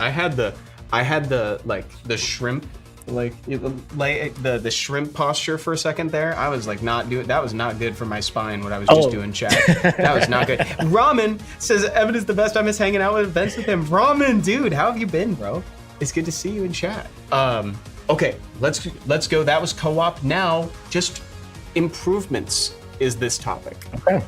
had the the shrimp. The shrimp posture for a second there. I was like that was not good for my spine what I was just doing, chat. That was not good. Ramen says Evan is the best. I miss hanging out with events with him. Ramen, dude, how have you been, bro? It's good to see you in chat. Okay, let's go. That was co-op. Now just improvements is this topic. Okay.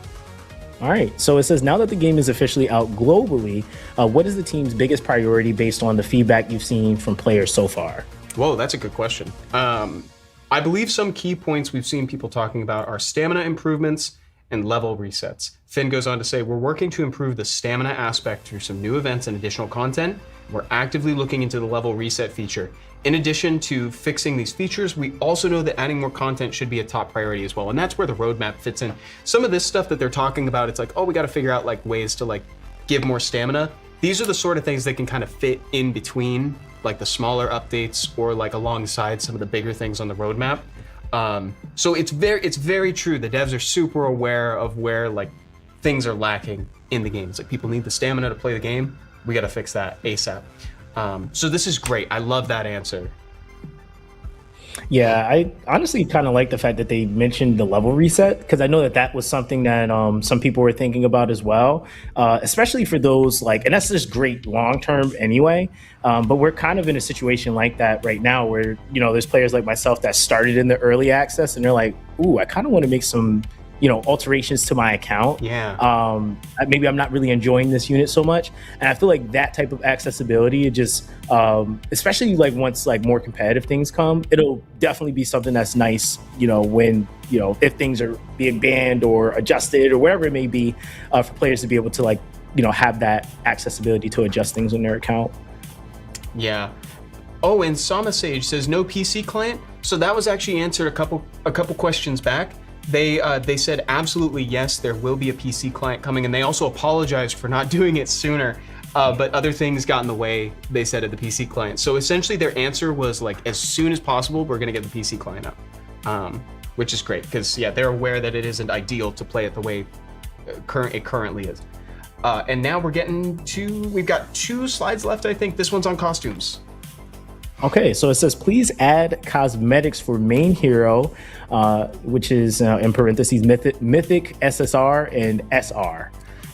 All right. So it says now that the game is officially out globally, what is the team's biggest priority based on the feedback you've seen from players so far? Whoa, that's a good question. I believe some key points we've seen people talking about are stamina improvements and level resets. Finn goes on to say, we're working to improve the stamina aspect through some new events and additional content. We're actively looking into the level reset feature. In addition to fixing these features, we also know that adding more content should be a top priority as well. And that's where the roadmap fits in. Some of this stuff that they're talking about, it's like, oh, we got to figure out like ways to like give more stamina. These are the sort of things that can kind of fit in between like the smaller updates or like alongside some of the bigger things on the roadmap. So it's very true. The devs are super aware of where like things are lacking in the game. It's like people need the stamina to play the game. We got to fix that ASAP. So this is great. I love that answer. Yeah, I honestly kind of like the fact that they mentioned the level reset, because I know that was something that some people were thinking about as well, especially for those like, and that's just great long term anyway. But we're kind of in a situation like that right now where, there's players like myself that started in the early access and they're like, ooh, I kind of want to make some alterations to my account. Yeah. Maybe I'm not really enjoying this unit so much. And I feel like that type of accessibility, it just, especially like once like more competitive things come, it'll definitely be something that's nice, when, if things are being banned or adjusted or whatever it may be, for players to be able to like, have that accessibility to adjust things on their account. Yeah. Oh, and Sama Sage says no PC client. So that was actually answered a couple questions back. They said absolutely yes, there will be a PC client coming, and they also apologized for not doing it sooner, but other things got in the way, they said, of the PC client. So essentially their answer was like, as soon as possible, we're gonna get the PC client up, which is great, because yeah, they're aware that it isn't ideal to play it the way it currently is. And now we've got 2 slides left, I think. This one's on costumes. Okay, so it says, please add cosmetics for main hero, which is in parentheses mythic, SSR, and SR.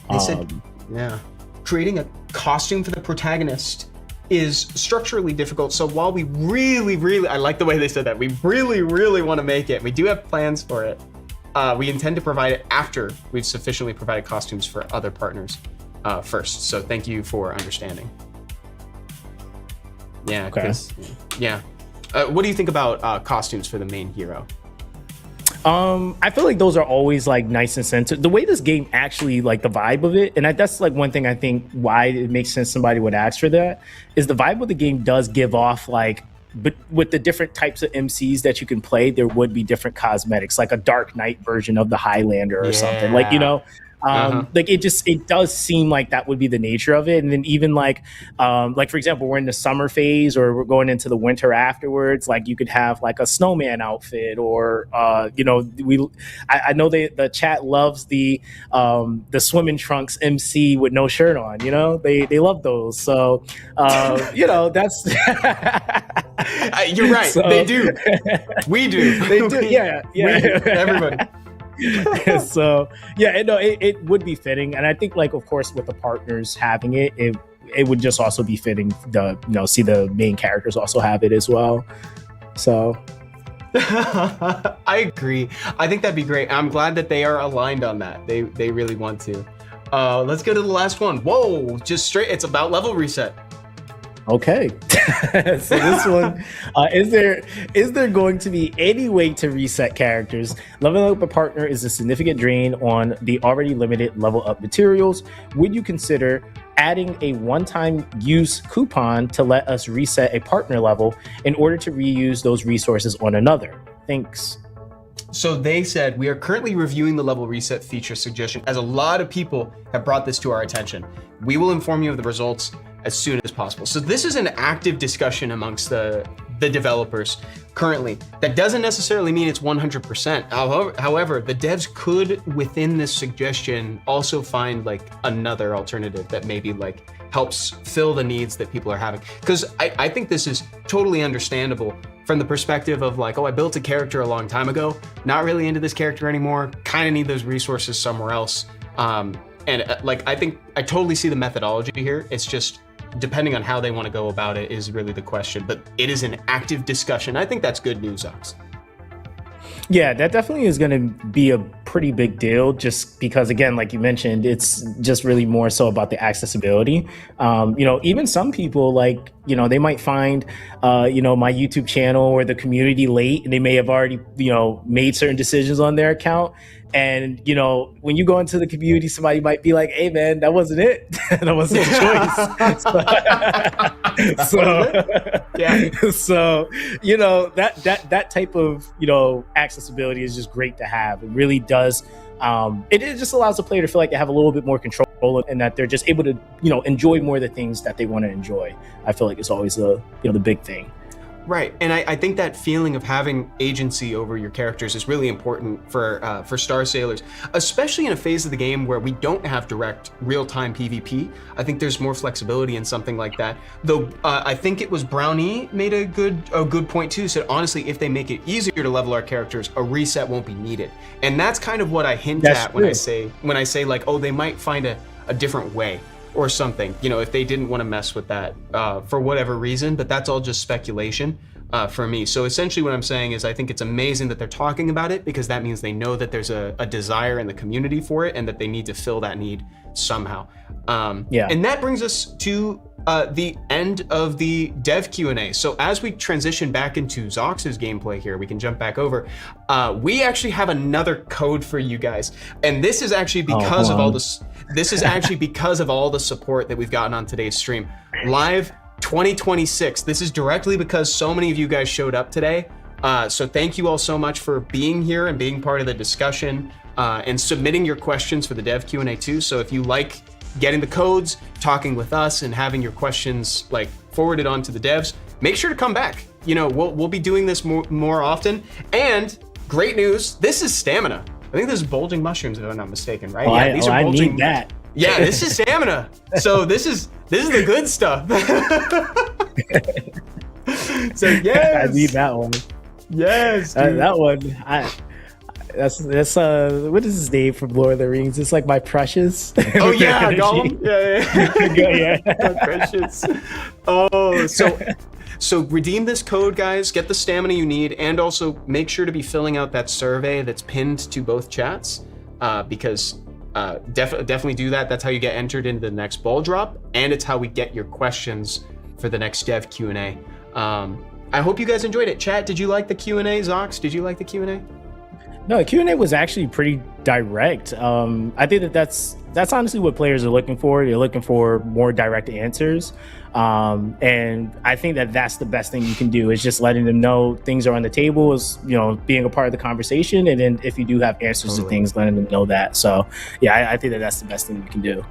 They said, yeah, creating a costume for the protagonist is structurally difficult. So while we really, I like the way they said that, we really want to make it, we do have plans for it. We intend to provide it after we've sufficiently provided costumes for other partners first. So thank you for understanding. Yeah, okay. Yeah. What do you think about costumes for the main hero? I feel like those are always like nice and sensitive. The way this game actually, like the vibe of it, and that's like one thing I think why it makes sense somebody would ask for that, is the vibe of the game does give off like, but with the different types of MCs that you can play, there would be different cosmetics, like a Dark Knight version of the Highlander or something, like, like it does seem like that would be the nature of it. And then even like for example, we're in the summer phase or we're going into the winter afterwards, like you could have like a snowman outfit or I know the chat loves the swimming trunks MC with no shirt on, they love those. So that's you're right. So, they do. We do. They do. Yeah. Everybody. So yeah, no, it would be fitting, and I think like of course with the partners having it would just also be fitting see the main characters also have it as well. So I agree. I think that'd be great. I'm glad that they are aligned on that. They really want to. Let's go to the last one. Whoa, just straight. It's about level reset. Okay. So this one, is there going to be any way to reset characters? Leveling up a partner is a significant drain on the already limited level up materials. Would you consider adding a one-time use coupon to let us reset a partner level in order to reuse those resources on another? Thanks. So they said, we are currently reviewing the level reset feature suggestion, as a lot of people have brought this to our attention. We will inform you of the results as soon as possible. So this is an active discussion amongst the developers currently. That doesn't necessarily mean it's 100%. However, the devs could, within this suggestion, also find like another alternative that maybe like helps fill the needs that people are having. Because I think this is totally understandable from the perspective of like, oh, I built a character a long time ago, not really into this character anymore, kind of need those resources somewhere else. Like, I think I totally see the methodology here. It's just depending on how they want to go about it is really the question, but it is an active discussion. I think that's good news, Zox. Yeah, that definitely is going to be a pretty big deal, just because, again, like you mentioned, it's just really more so about the accessibility. Even some people, like, they might find, my YouTube channel or the community late, and they may have already, made certain decisions on their account. And, when you go into the community, somebody might be like, hey, man, that wasn't it. That wasn't the choice. So, that type of, accessibility is just great to have. It really does. It just allows the player to feel like they have a little bit more control and that they're just able to, enjoy more of the things that they want to enjoy. I feel like it's always the big thing. Right, and I think that feeling of having agency over your characters is really important for Star Sailors, especially in a phase of the game where we don't have direct real-time PvP. I think there's more flexibility in something like that. Though I think it was Brownie made a good point too. Said honestly, if they make it easier to level our characters, a reset won't be needed, and that's kind of what I hint at when I say like, oh, they might find a different way or something, if they didn't want to mess with that for whatever reason, but that's all just speculation for me. So essentially what I'm saying is I think it's amazing that they're talking about it, because that means they know that there's a desire in the community for it and that they need to fill that need somehow. And that brings us to the end of the dev Q&A. So as we transition back into Zox's gameplay here, we can jump back over. We actually have another code for you guys, and this is actually because of all this. This is actually because of all the support that we've gotten on today's stream. Live 2026. This is directly because so many of you guys showed up today. So thank you all so much for being here and being part of the discussion and submitting your questions for the dev Q&A too. So if you like getting the codes, talking with us, and having your questions like forwarded on to the devs, make sure to come back. We'll be doing this more often. And great news, this is stamina. I think this is bulging mushrooms, if I'm not mistaken, right? These are bulging. I need that. Yeah, this is stamina. So this is the good stuff. So yes, I need that one. Yes, dude. That one. That's what is his name from Lord of the Rings? It's like my precious. Oh yeah, Gollum. Yeah. Precious. Oh, so redeem this code, guys. Get the stamina you need, and also make sure to be filling out that survey that's pinned to both chats, because definitely do that. That's how you get entered into the next ball drop, and it's how we get your questions for the next dev Q&A. I hope you guys enjoyed it. Chat, did you like the Q&A? Zox, did you like the Q&A? No, the Q&A was actually pretty direct. I think that's honestly what players are looking for. They're looking for more direct answers. And I think that's the best thing you can do, is just letting them know things are on the table, is, being a part of the conversation. And then if you do have answers to things, letting them know that. So yeah, I think that's the best thing we can do.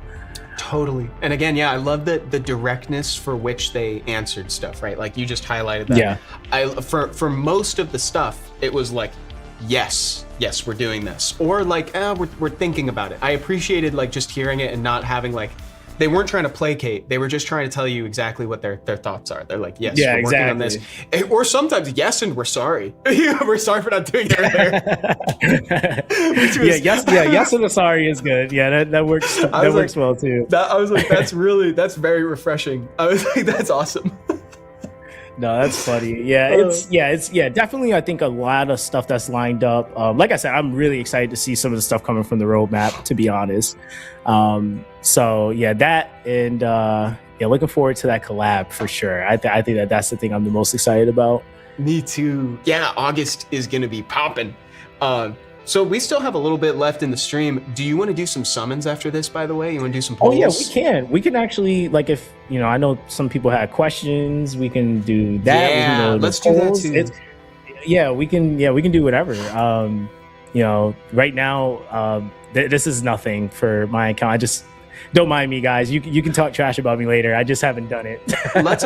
Totally. And again, I love the directness for which they answered stuff, right? Like you just highlighted that. Yeah. For most of the stuff, it was like, yes, we're doing this, or like, we're thinking about it. I appreciated like just hearing it and not having like, they weren't trying to placate. They were just trying to tell you exactly what their thoughts are. They're like, yes, we're working on this. Or sometimes, yes, and we're sorry. We're sorry for not doing it earlier. Yes, and the sorry is good. Yeah, that works. That works well too. I was like, that's very refreshing. I was like, that's awesome. No, that's funny. Yeah, it's definitely. I think a lot of stuff that's lined up. Like I said, I'm really excited to see some of the stuff coming from the roadmap. To be honest, so yeah, that and looking forward to that collab for sure. I think that's the thing I'm the most excited about. Me too. Yeah, August is gonna be popping. So we still have a little bit left in the stream. Do you want to do some summons after this, by the way? You want to do some polls? Oh yeah, we can. We can actually, like, if I know some people had questions, we can do that. Yeah, let's do that too. We can do whatever. Right now, this is nothing for my account. Don't mind me, guys. You can talk trash about me later. I just haven't done it. let's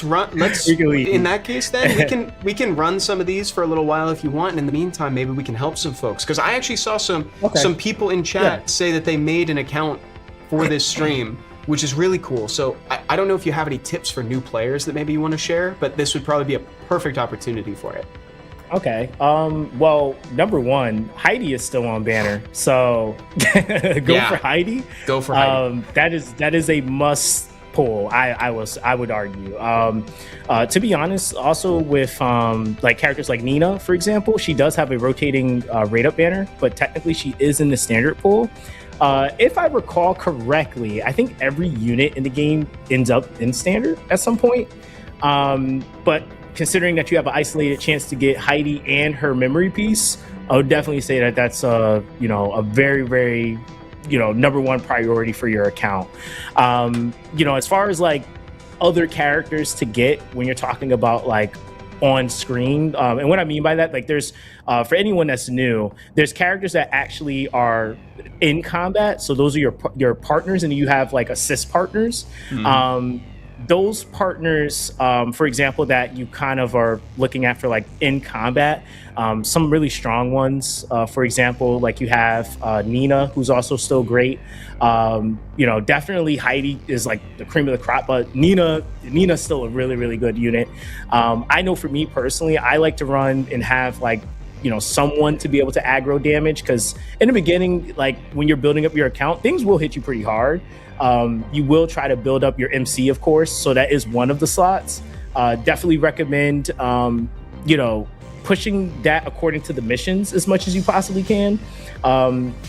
run. In that case, then we can run some of these for a little while if you want. And in the meantime, maybe we can help some folks, because I actually saw some people in chat say that they made an account for this stream, which is really cool. So I don't know if you have any tips for new players that maybe you want to share, but this would probably be a perfect opportunity for it. Okay. Well, number one, Heidi is still on banner, so go for Heidi. Go for Heidi. That is a must pull. I would argue. To be honest, also with like characters like Nina, for example, she does have a rotating rate up banner, but technically she is in the standard pool. If I recall correctly, I think every unit in the game ends up in standard at some point. But considering that you have an isolated chance to get Heidi and her memory piece, I would definitely say that that's a very, very, number one priority for your account. As far as like other characters to get when you're talking about like on screen, and what I mean by that, like there's for anyone that's new, there's characters that actually are in combat. So those are your partners, and you have like assist partners. Those partners, for example, that you kind of are looking at for like in combat, some really strong ones. For example, like you have Nina, who's also still great. Definitely Heidi is like the cream of the crop, but Nina's still a really, really good unit. I know for me personally, I like to run and have like someone to be able to aggro damage, because in the beginning, like when you're building up your account, things will hit you pretty hard. You will try to build up your MC, of course, so that is one of the slots. Definitely recommend pushing that according to the missions as much as you possibly can,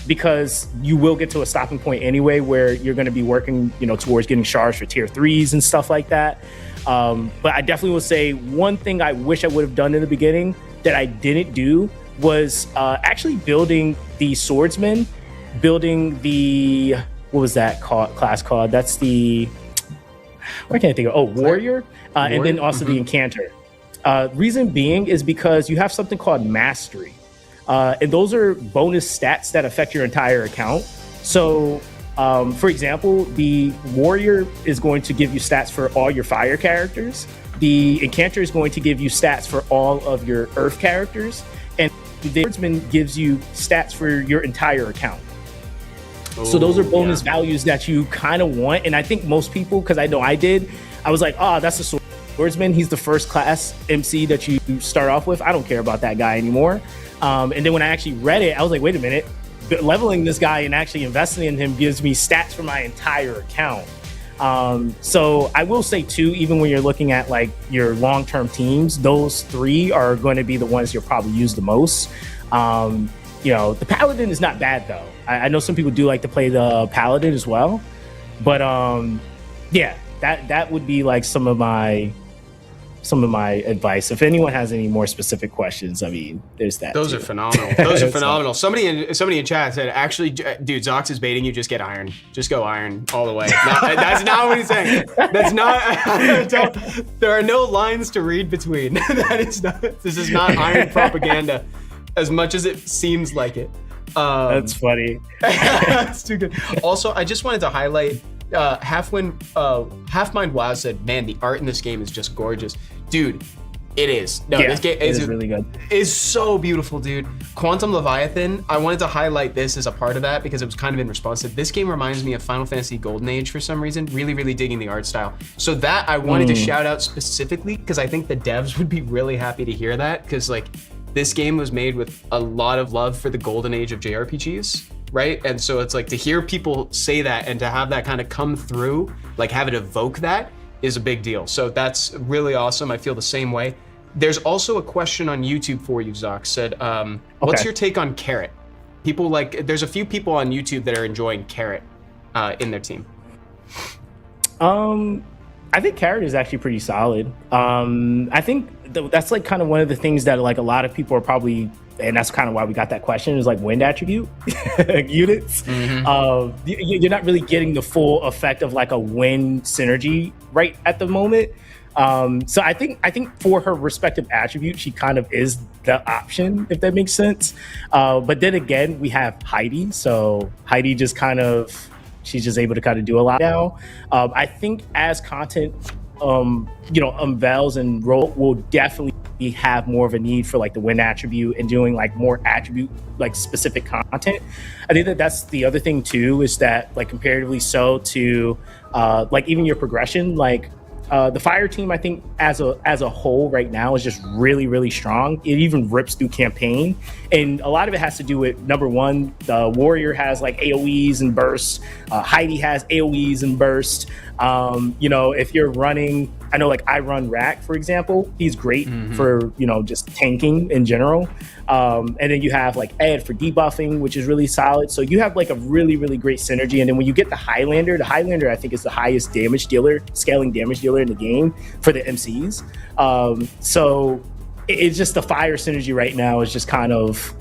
because you will get to a stopping point anyway where you're going to be working towards getting shards for tier 3s and stuff like that. But I definitely will say one thing I wish I would have done in the beginning that I didn't do was actually building the swordsman, building the, what was that class called? That's the, why can't I think of, warrior, and then also the incanter. Reason being is because you have something called mastery, and those are bonus stats that affect your entire account. So for example, the warrior is going to give you stats for all your fire characters. The incanter is going to give you stats for all of your earth characters, and the swordsman gives you stats for your entire account. So those are bonus values that you kind of want. And I think most people, because I know I did, I was like, that's a swordsman. He's the first class MC that you start off with. I don't care about that guy anymore. And then when I actually read it, I was like, wait a minute, leveling this guy and actually investing in him gives me stats for my entire account. So I will say too, even when you're looking at like your long-term teams, those three are going to be the ones you'll probably use the most. The paladin is not bad though. I know some people do like to play the paladin as well, but that would be like some of my advice. If anyone has any more specific questions, I mean, there's that. Those are phenomenal. Those are phenomenal. Somebody in chat said, actually, dude, Zox is baiting you. Just get iron. Just go iron all the way. No, that's not what he's saying. That's not. There are no lines to read between. This is not iron propaganda, as much as it seems like it. That's funny. That's too good. Also, I just wanted to highlight Half Mind Wow said, man, the art in this game is just gorgeous. Dude, it is. No, this game is really good. It's so beautiful, dude. Quantum Leviathan, I wanted to highlight this as a part of that because it was kind of in response to this game reminds me of Final Fantasy Golden Age for some reason. Really, really digging the art style. So that I wanted to shout out specifically because I think the devs would be really happy to hear that, because like this game was made with a lot of love for the golden age of JRPGs, right? And so it's like to hear people say that and to have that kind of come through, like have it evoke that, is a big deal. So that's really awesome. I feel the same way. There's also a question on YouTube for you, Zox. Said, what's your take on Carrot? People there's a few people on YouTube that are enjoying Carrot in their team. I think Carrot is actually pretty solid. I think that's like kind of one of the things that like a lot of people are probably, and that's kind of why we got that question, is like wind attribute units. You're not really getting the full effect of like a wind synergy right at the moment. So I think for her respective attribute, she kind of is the option, if that makes sense. But then again, we have Heidi. So Heidi just kind of, she's just able to kind of do a lot now. I think as content, unveils and will definitely have more of a need for like the wind attribute and doing like more attribute like specific content. I think that's the other thing too, is that like comparatively so to like even your progression, like the fire team, I think as a whole right now is just really, really strong. It even rips through campaign. And a lot of it has to do with, number one, the warrior has like AoEs and bursts. Heidi has AoEs and bursts. If you're running, I know like I run Rack, for example. He's great for, just tanking in general. And then you have like Ed for debuffing, which is really solid. So you have like a really, really great synergy. And then when you get the Highlander I think is the highest damage dealer, scaling damage dealer in the game for the MCs. So it's just the fire synergy right now is just kind of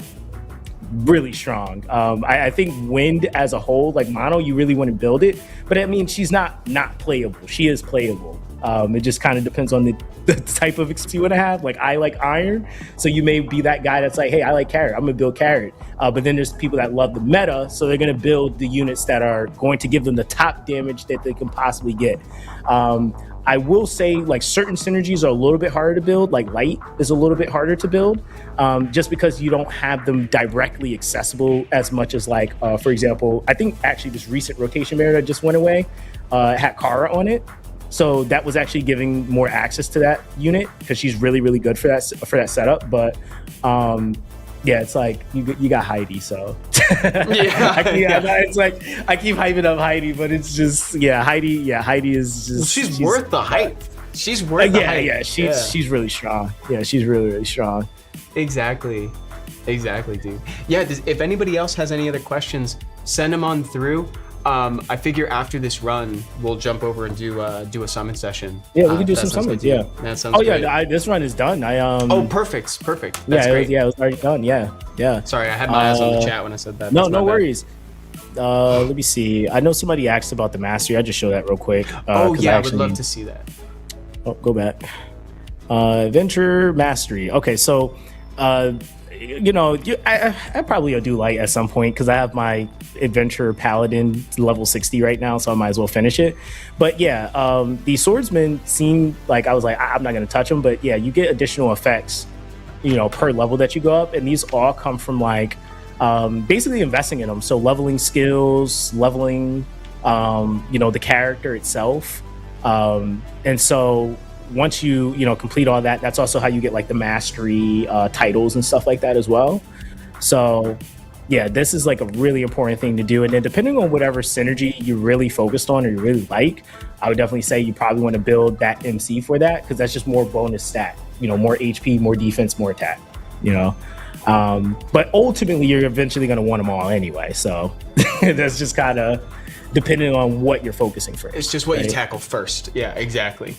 really strong. I think wind as a whole, like mono, you really want to build it, but I mean, she's not playable. She is playable. It just kind of depends on the type of XP you want to have. Like I like iron, so you may be that guy that's like, hey, I like carrot, I'm gonna build carrot. But then there's people that love the meta, so they're gonna build the units that are going to give them the top damage that they can possibly get. I will say like certain synergies are a little bit harder to build, like light is a little bit harder to build, just because you don't have them directly accessible as much as like, for example, I think actually this recent rotation mirror that just went away had Kara on it. So that was actually giving more access to that unit because she's really, really good for that setup. But it's like you got Heidi, so it's like I keep hyping up Heidi, but it's just Heidi is just she's worth the hype. She's worth the hype. She's really strong. Yeah, she's really, really strong. Exactly, dude. Yeah, if anybody else has any other questions, send them on through. I figure after this run, we'll jump over and do a summon session. Yeah, we can do some summons. Yeah, that sounds great. This run is done. Perfect. That's great. It was already done. Yeah. Sorry, I had my eyes on the chat when I said that. No worries. Let me see. I know somebody asked about the mastery. I just show that real quick. I would love to see that. Oh, go back. Adventure mastery. Okay, so I probably will do light at some point because I have my adventure paladin level 60 right now, so I might as well finish it. But the swordsman seemed like I was like, I'm not going to touch them, but you get additional effects per level that you go up, and these all come from like basically investing in them. So leveling skills, leveling the character itself, and so once you complete all that, that's also how you get like the mastery titles and stuff like that as well. So this is like a really important thing to do. And then depending on whatever synergy you really focused on or you really like, I would definitely say you probably want to build that MC for that, because that's just more bonus stat, more HP, more defense, more attack, but ultimately you're eventually going to want them all anyway. So that's just kind of depending on what you're focusing first. It's just what you tackle first. Yeah, exactly.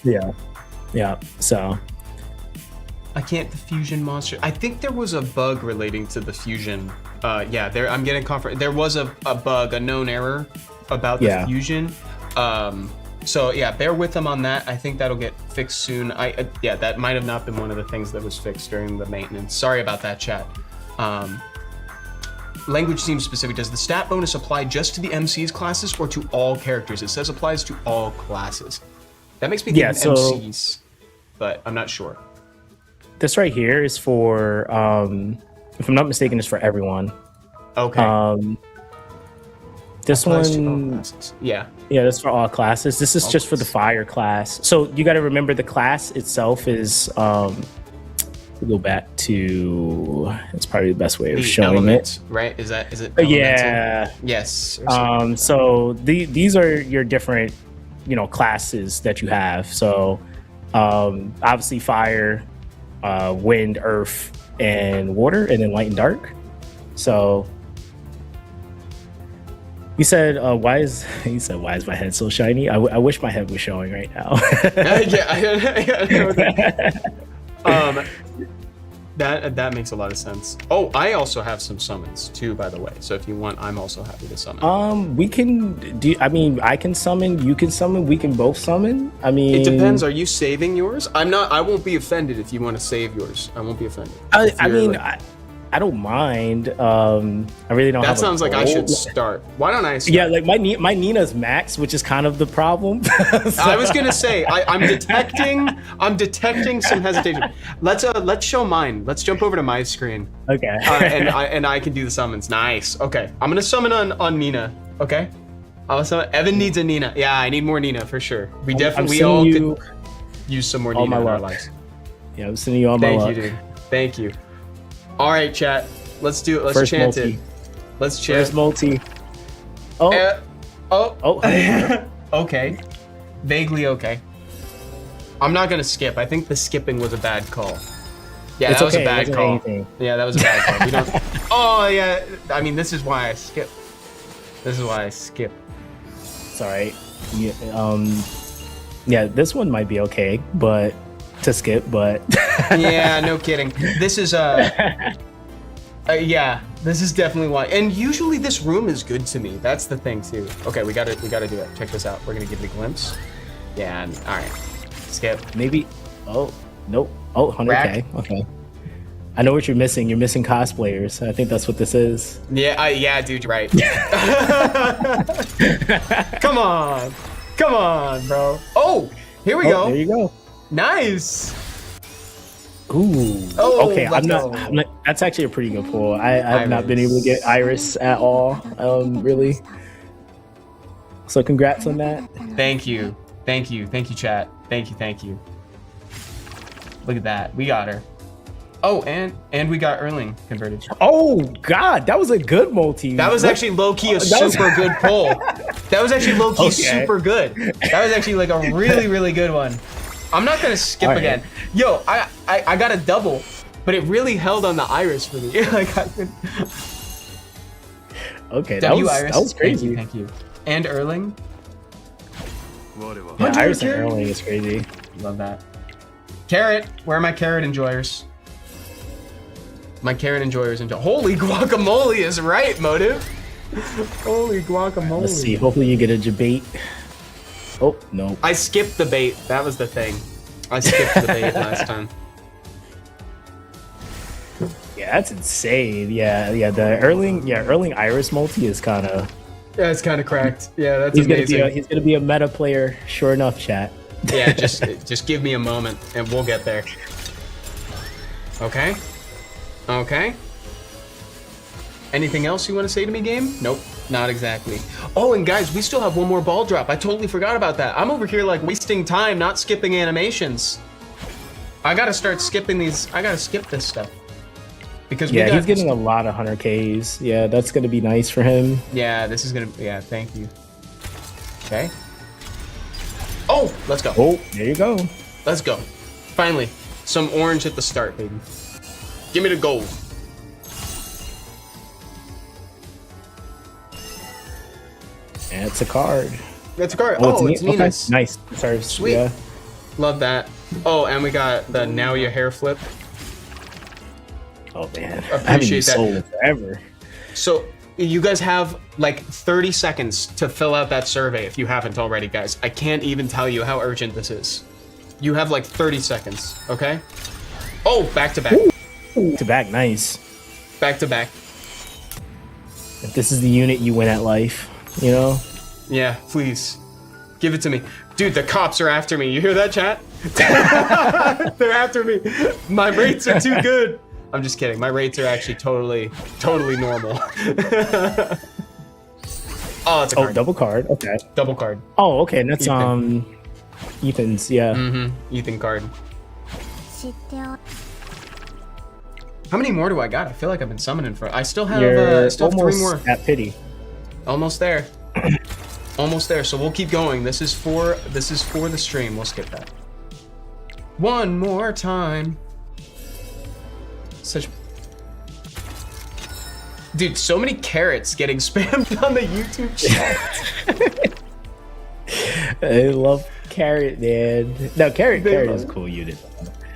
Yeah, so I can't the fusion monster. I think there was a bug relating to the fusion. I'm getting there was a bug, a known error about the fusion. So bear with them on that. I think that'll get fixed soon. That might have not been one of the things that was fixed during the maintenance. Sorry about that, chat. Language seems specific. Does the stat bonus apply just to the MC's classes or to all characters? It says applies to all classes. That makes me think of MCs, but I'm not sure. This right here is for, if I'm not mistaken, is for everyone. Okay. This one, that's for all classes. This is just for the fire class. So you got to remember the class itself is, we'll go back to, it's probably the best way of showing elements, it. Right? Is it? Yeah. Yes. So these are your different classes that you have. So obviously fire, wind, earth, and water, and then light and dark. So he said, why is my head so shiny? I wish my head was showing right now. That makes a lot of sense. Oh, I also have some summons too, by the way. So if you want, I'm also happy to summon. We can do. I mean, I can summon. You can summon. We can both summon. I mean, it depends. Are you saving yours? I'm not. I won't be offended if you want to save yours. I won't be offended. I don't mind. I really don't. That have sounds like I should start. Why don't I start? Yeah, like my Nina's max, which is kind of the problem. So. I was gonna say I'm detecting some hesitation. Let's show mine. Let's jump over to my screen. Okay. And I can do the summons. Nice. Okay. I'm gonna summon on Nina. Okay. Evan needs a Nina. Yeah, I need more Nina for sure. We all could use some more Nina in our lives. Yeah, I'm sending you all my luck. Thank you, dude. Thank you. All right, chat. Let's do it. Let's First chant multi. it. Let's chant. First multi. Okay. Vaguely okay. I'm not gonna skip. I think the skipping was a bad call. Yeah, that was a bad call. Anything. Yeah, that was a bad call. We don't. Oh yeah. I mean, this is why I skip. It's all right. Yeah, this one might be okay, but to skip, but yeah, no kidding. This is yeah, this is definitely why. And usually this room is good to me. That's the thing too. Okay, we gotta do it. Check this out. We're gonna give it a glimpse. Yeah. All right. Skip. Maybe. Oh nope. Oh, 100K. Rack. Okay. I know what you're missing. You're missing cosplayers. I think that's what this is. Yeah, dude, you're right. Come on, bro. Oh, here we go. There you go. Nice. Ooh. Oh, okay. I'm not. That's actually a pretty good pull. I've not been able to get Iris at all. Really. So congrats on that. Thank you, chat. Thank you. Look at that. We got her. Oh, and we got Erling converted. Oh God, that was a good multi. That was actually low key a super good pull. That was actually low key super good. That was actually like a really good one. I'm not gonna skip again. Yo, I got a double, but it really held on the Iris for me. Okay, that was crazy. Thank you. And Erling. Yeah, Iris and Erling is crazy. Love that. Carrot, where are my carrot enjoyers? My carrot enjoyers enjoy. Holy guacamole is right, Motive. Holy guacamole. Let's see. Hopefully you get a debate. Oh no. I skipped the bait. That was the thing. I skipped the bait last time. Yeah, that's insane. Yeah. The Erling Iris multi is kind of. Yeah, it's kind of cracked. Yeah, that's amazing. He's gonna be a meta player, sure enough, chat. Yeah, just give me a moment and we'll get there. Okay. Anything else you want to say to me, game? Nope, not exactly. Oh, and guys, we still have one more ball drop. I totally forgot about that. I'm over here like wasting time, not skipping animations. I gotta start skipping these. I gotta skip this stuff. Because he's getting a lot of 100Ks. Yeah, that's gonna be nice for him. Yeah, this is gonna. Yeah, thank you. Okay. Oh, let's go. Oh, there you go. Let's go. Finally, some orange at the start, baby. Give me the gold. And it's a card. That's a card. Oh, it's Nina's. Okay. Nice. Sorry. Sweet. Yeah. Love that. Oh, and we got the now your hair flip. Oh man, Appreciate that. Sold forever. So you guys have like 30 seconds to fill out that survey if you haven't already, guys. I can't even tell you how urgent this is. You have like 30 seconds, okay? Oh, back to back. Ooh. To back, nice. Back to back. If this is the unit you win at life, you know? Yeah, please. Give it to me. Dude, the cops are after me. You hear that, chat? They're after me. My rates are too good. I'm just kidding. My rates are actually totally normal. Oh, it's a card. Double card. Okay. Double card. Oh, okay. And that's Ethan's. Yeah. Mm-hmm. Ethan card. How many more do I got? I feel like I've been summoning for. I still have. You're three more. At pity. Almost there. Almost there, so we'll keep going. This is for the stream. We'll skip that. One more time. Dude, so many carrots getting spammed on the YouTube chat. I love Carrot, man. No, Carrot is a cool unit.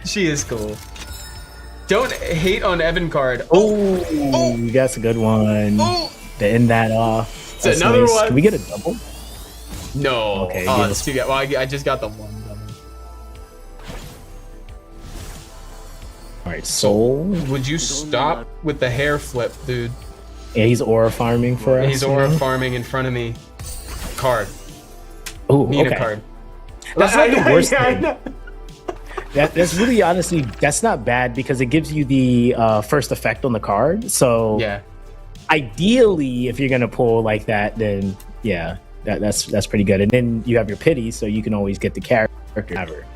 She is cool. Don't hate on Evan card. Oh, that's a good one. To end that off. It's another one. Can we get a double? No. Okay. Oh, it's too good. Well, I just got the one double. All right, Soul. Would you stop with the hair flip, dude? Yeah, he's aura farming for us. He's aura farming in front of me. Card. Oh, Need okay. a card. That's not the worst thing. That's really honestly, that's not bad because it gives you the first effect on the card. So yeah, ideally, if you're gonna pull like that, then yeah, that's pretty good. And then you have your pity, so you can always get the character ever.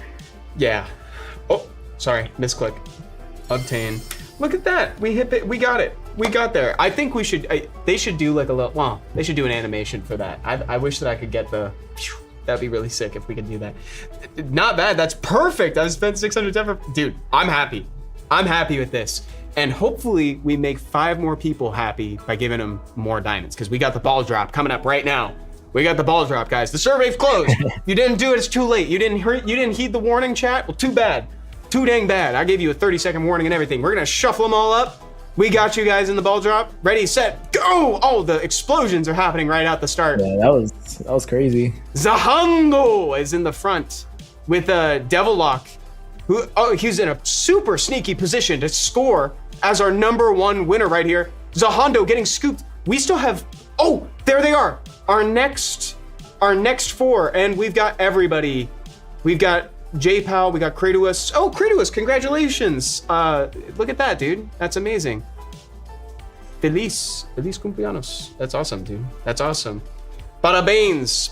Yeah. Oh, sorry, misclick. Obtain. Look at that. We hit it. We got it. We got there. I think we should. They should do like a little. Well, they should do an animation for that. I wish that I could get the. That'd be really sick if we could do that. Not bad. That's perfect. I spent 610 for. Dude, I'm happy. I'm happy with this. And hopefully we make 5 more people happy by giving them more diamonds because we got the ball drop coming up right now. We got the ball drop, guys. The survey's closed. You didn't do it. It's too late. You didn't heed the warning, chat. Well, too bad. Too dang bad. I gave you a 30-second warning and everything. We're gonna shuffle them all up. We got you guys in the ball drop. Ready, set, go! Oh, the explosions are happening right at the start. Yeah, that was crazy. Zahando is in the front with Devil Lock. He's in a super sneaky position to score as our #1 winner right here. Zahando getting scooped. We still have. Oh, there they are. Our next 4, and we've got everybody. We've got J-Pal, we got Kratos. Oh, Kratos, congratulations. Look at that, dude. That's amazing. Feliz cumpleaños. That's awesome, dude. That's awesome. Parabéns,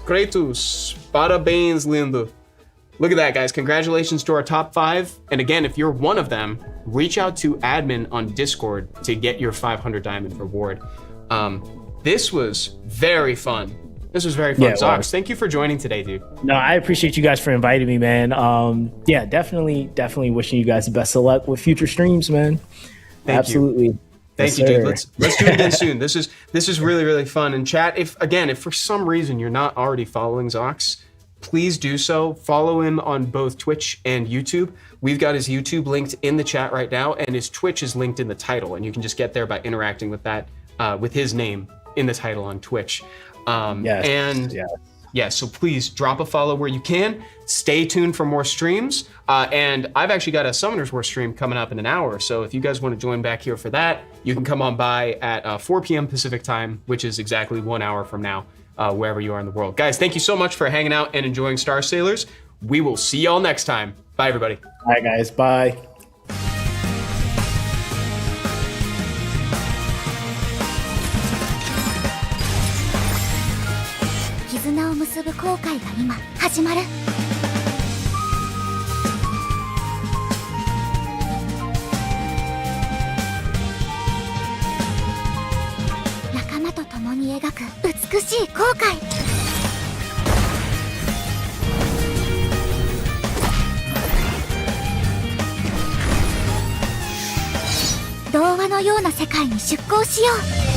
Kratos. Parabéns, lindo. Look at that, guys. Congratulations to our top 5. And again, if you're one of them, reach out to admin on Discord to get your 500 diamond reward. This was very fun. This was very fun. Yeah, Zox, thank you for joining today, dude. No, I appreciate you guys for inviting me, man. Yeah, definitely wishing you guys the best of luck with future streams, man. Absolutely. Thank you, dude. Let's do it again soon. This is really, really fun. And chat, if for some reason you're not already following Zox, please do so. Follow him on both Twitch and YouTube. We've got his YouTube linked in the chat right now, and his Twitch is linked in the title, and you can just get there by interacting with that, with his name in the title on Twitch. So please drop a follow where you can. Stay tuned for more streams. And I've actually got a Summoner's War stream coming up in an hour. So if you guys want to join back here for that, you can come on by at 4 p.m. Pacific time, which is exactly 1 hour from now, wherever you are in the world. Guys, thank you so much for hanging out and enjoying Star Sailors. We will see y'all next time. Bye, everybody. All right, guys. Bye.絆を結ぶ航海が今始まる。仲間と共に描く美しい航海。童話のような世界に出航しよう。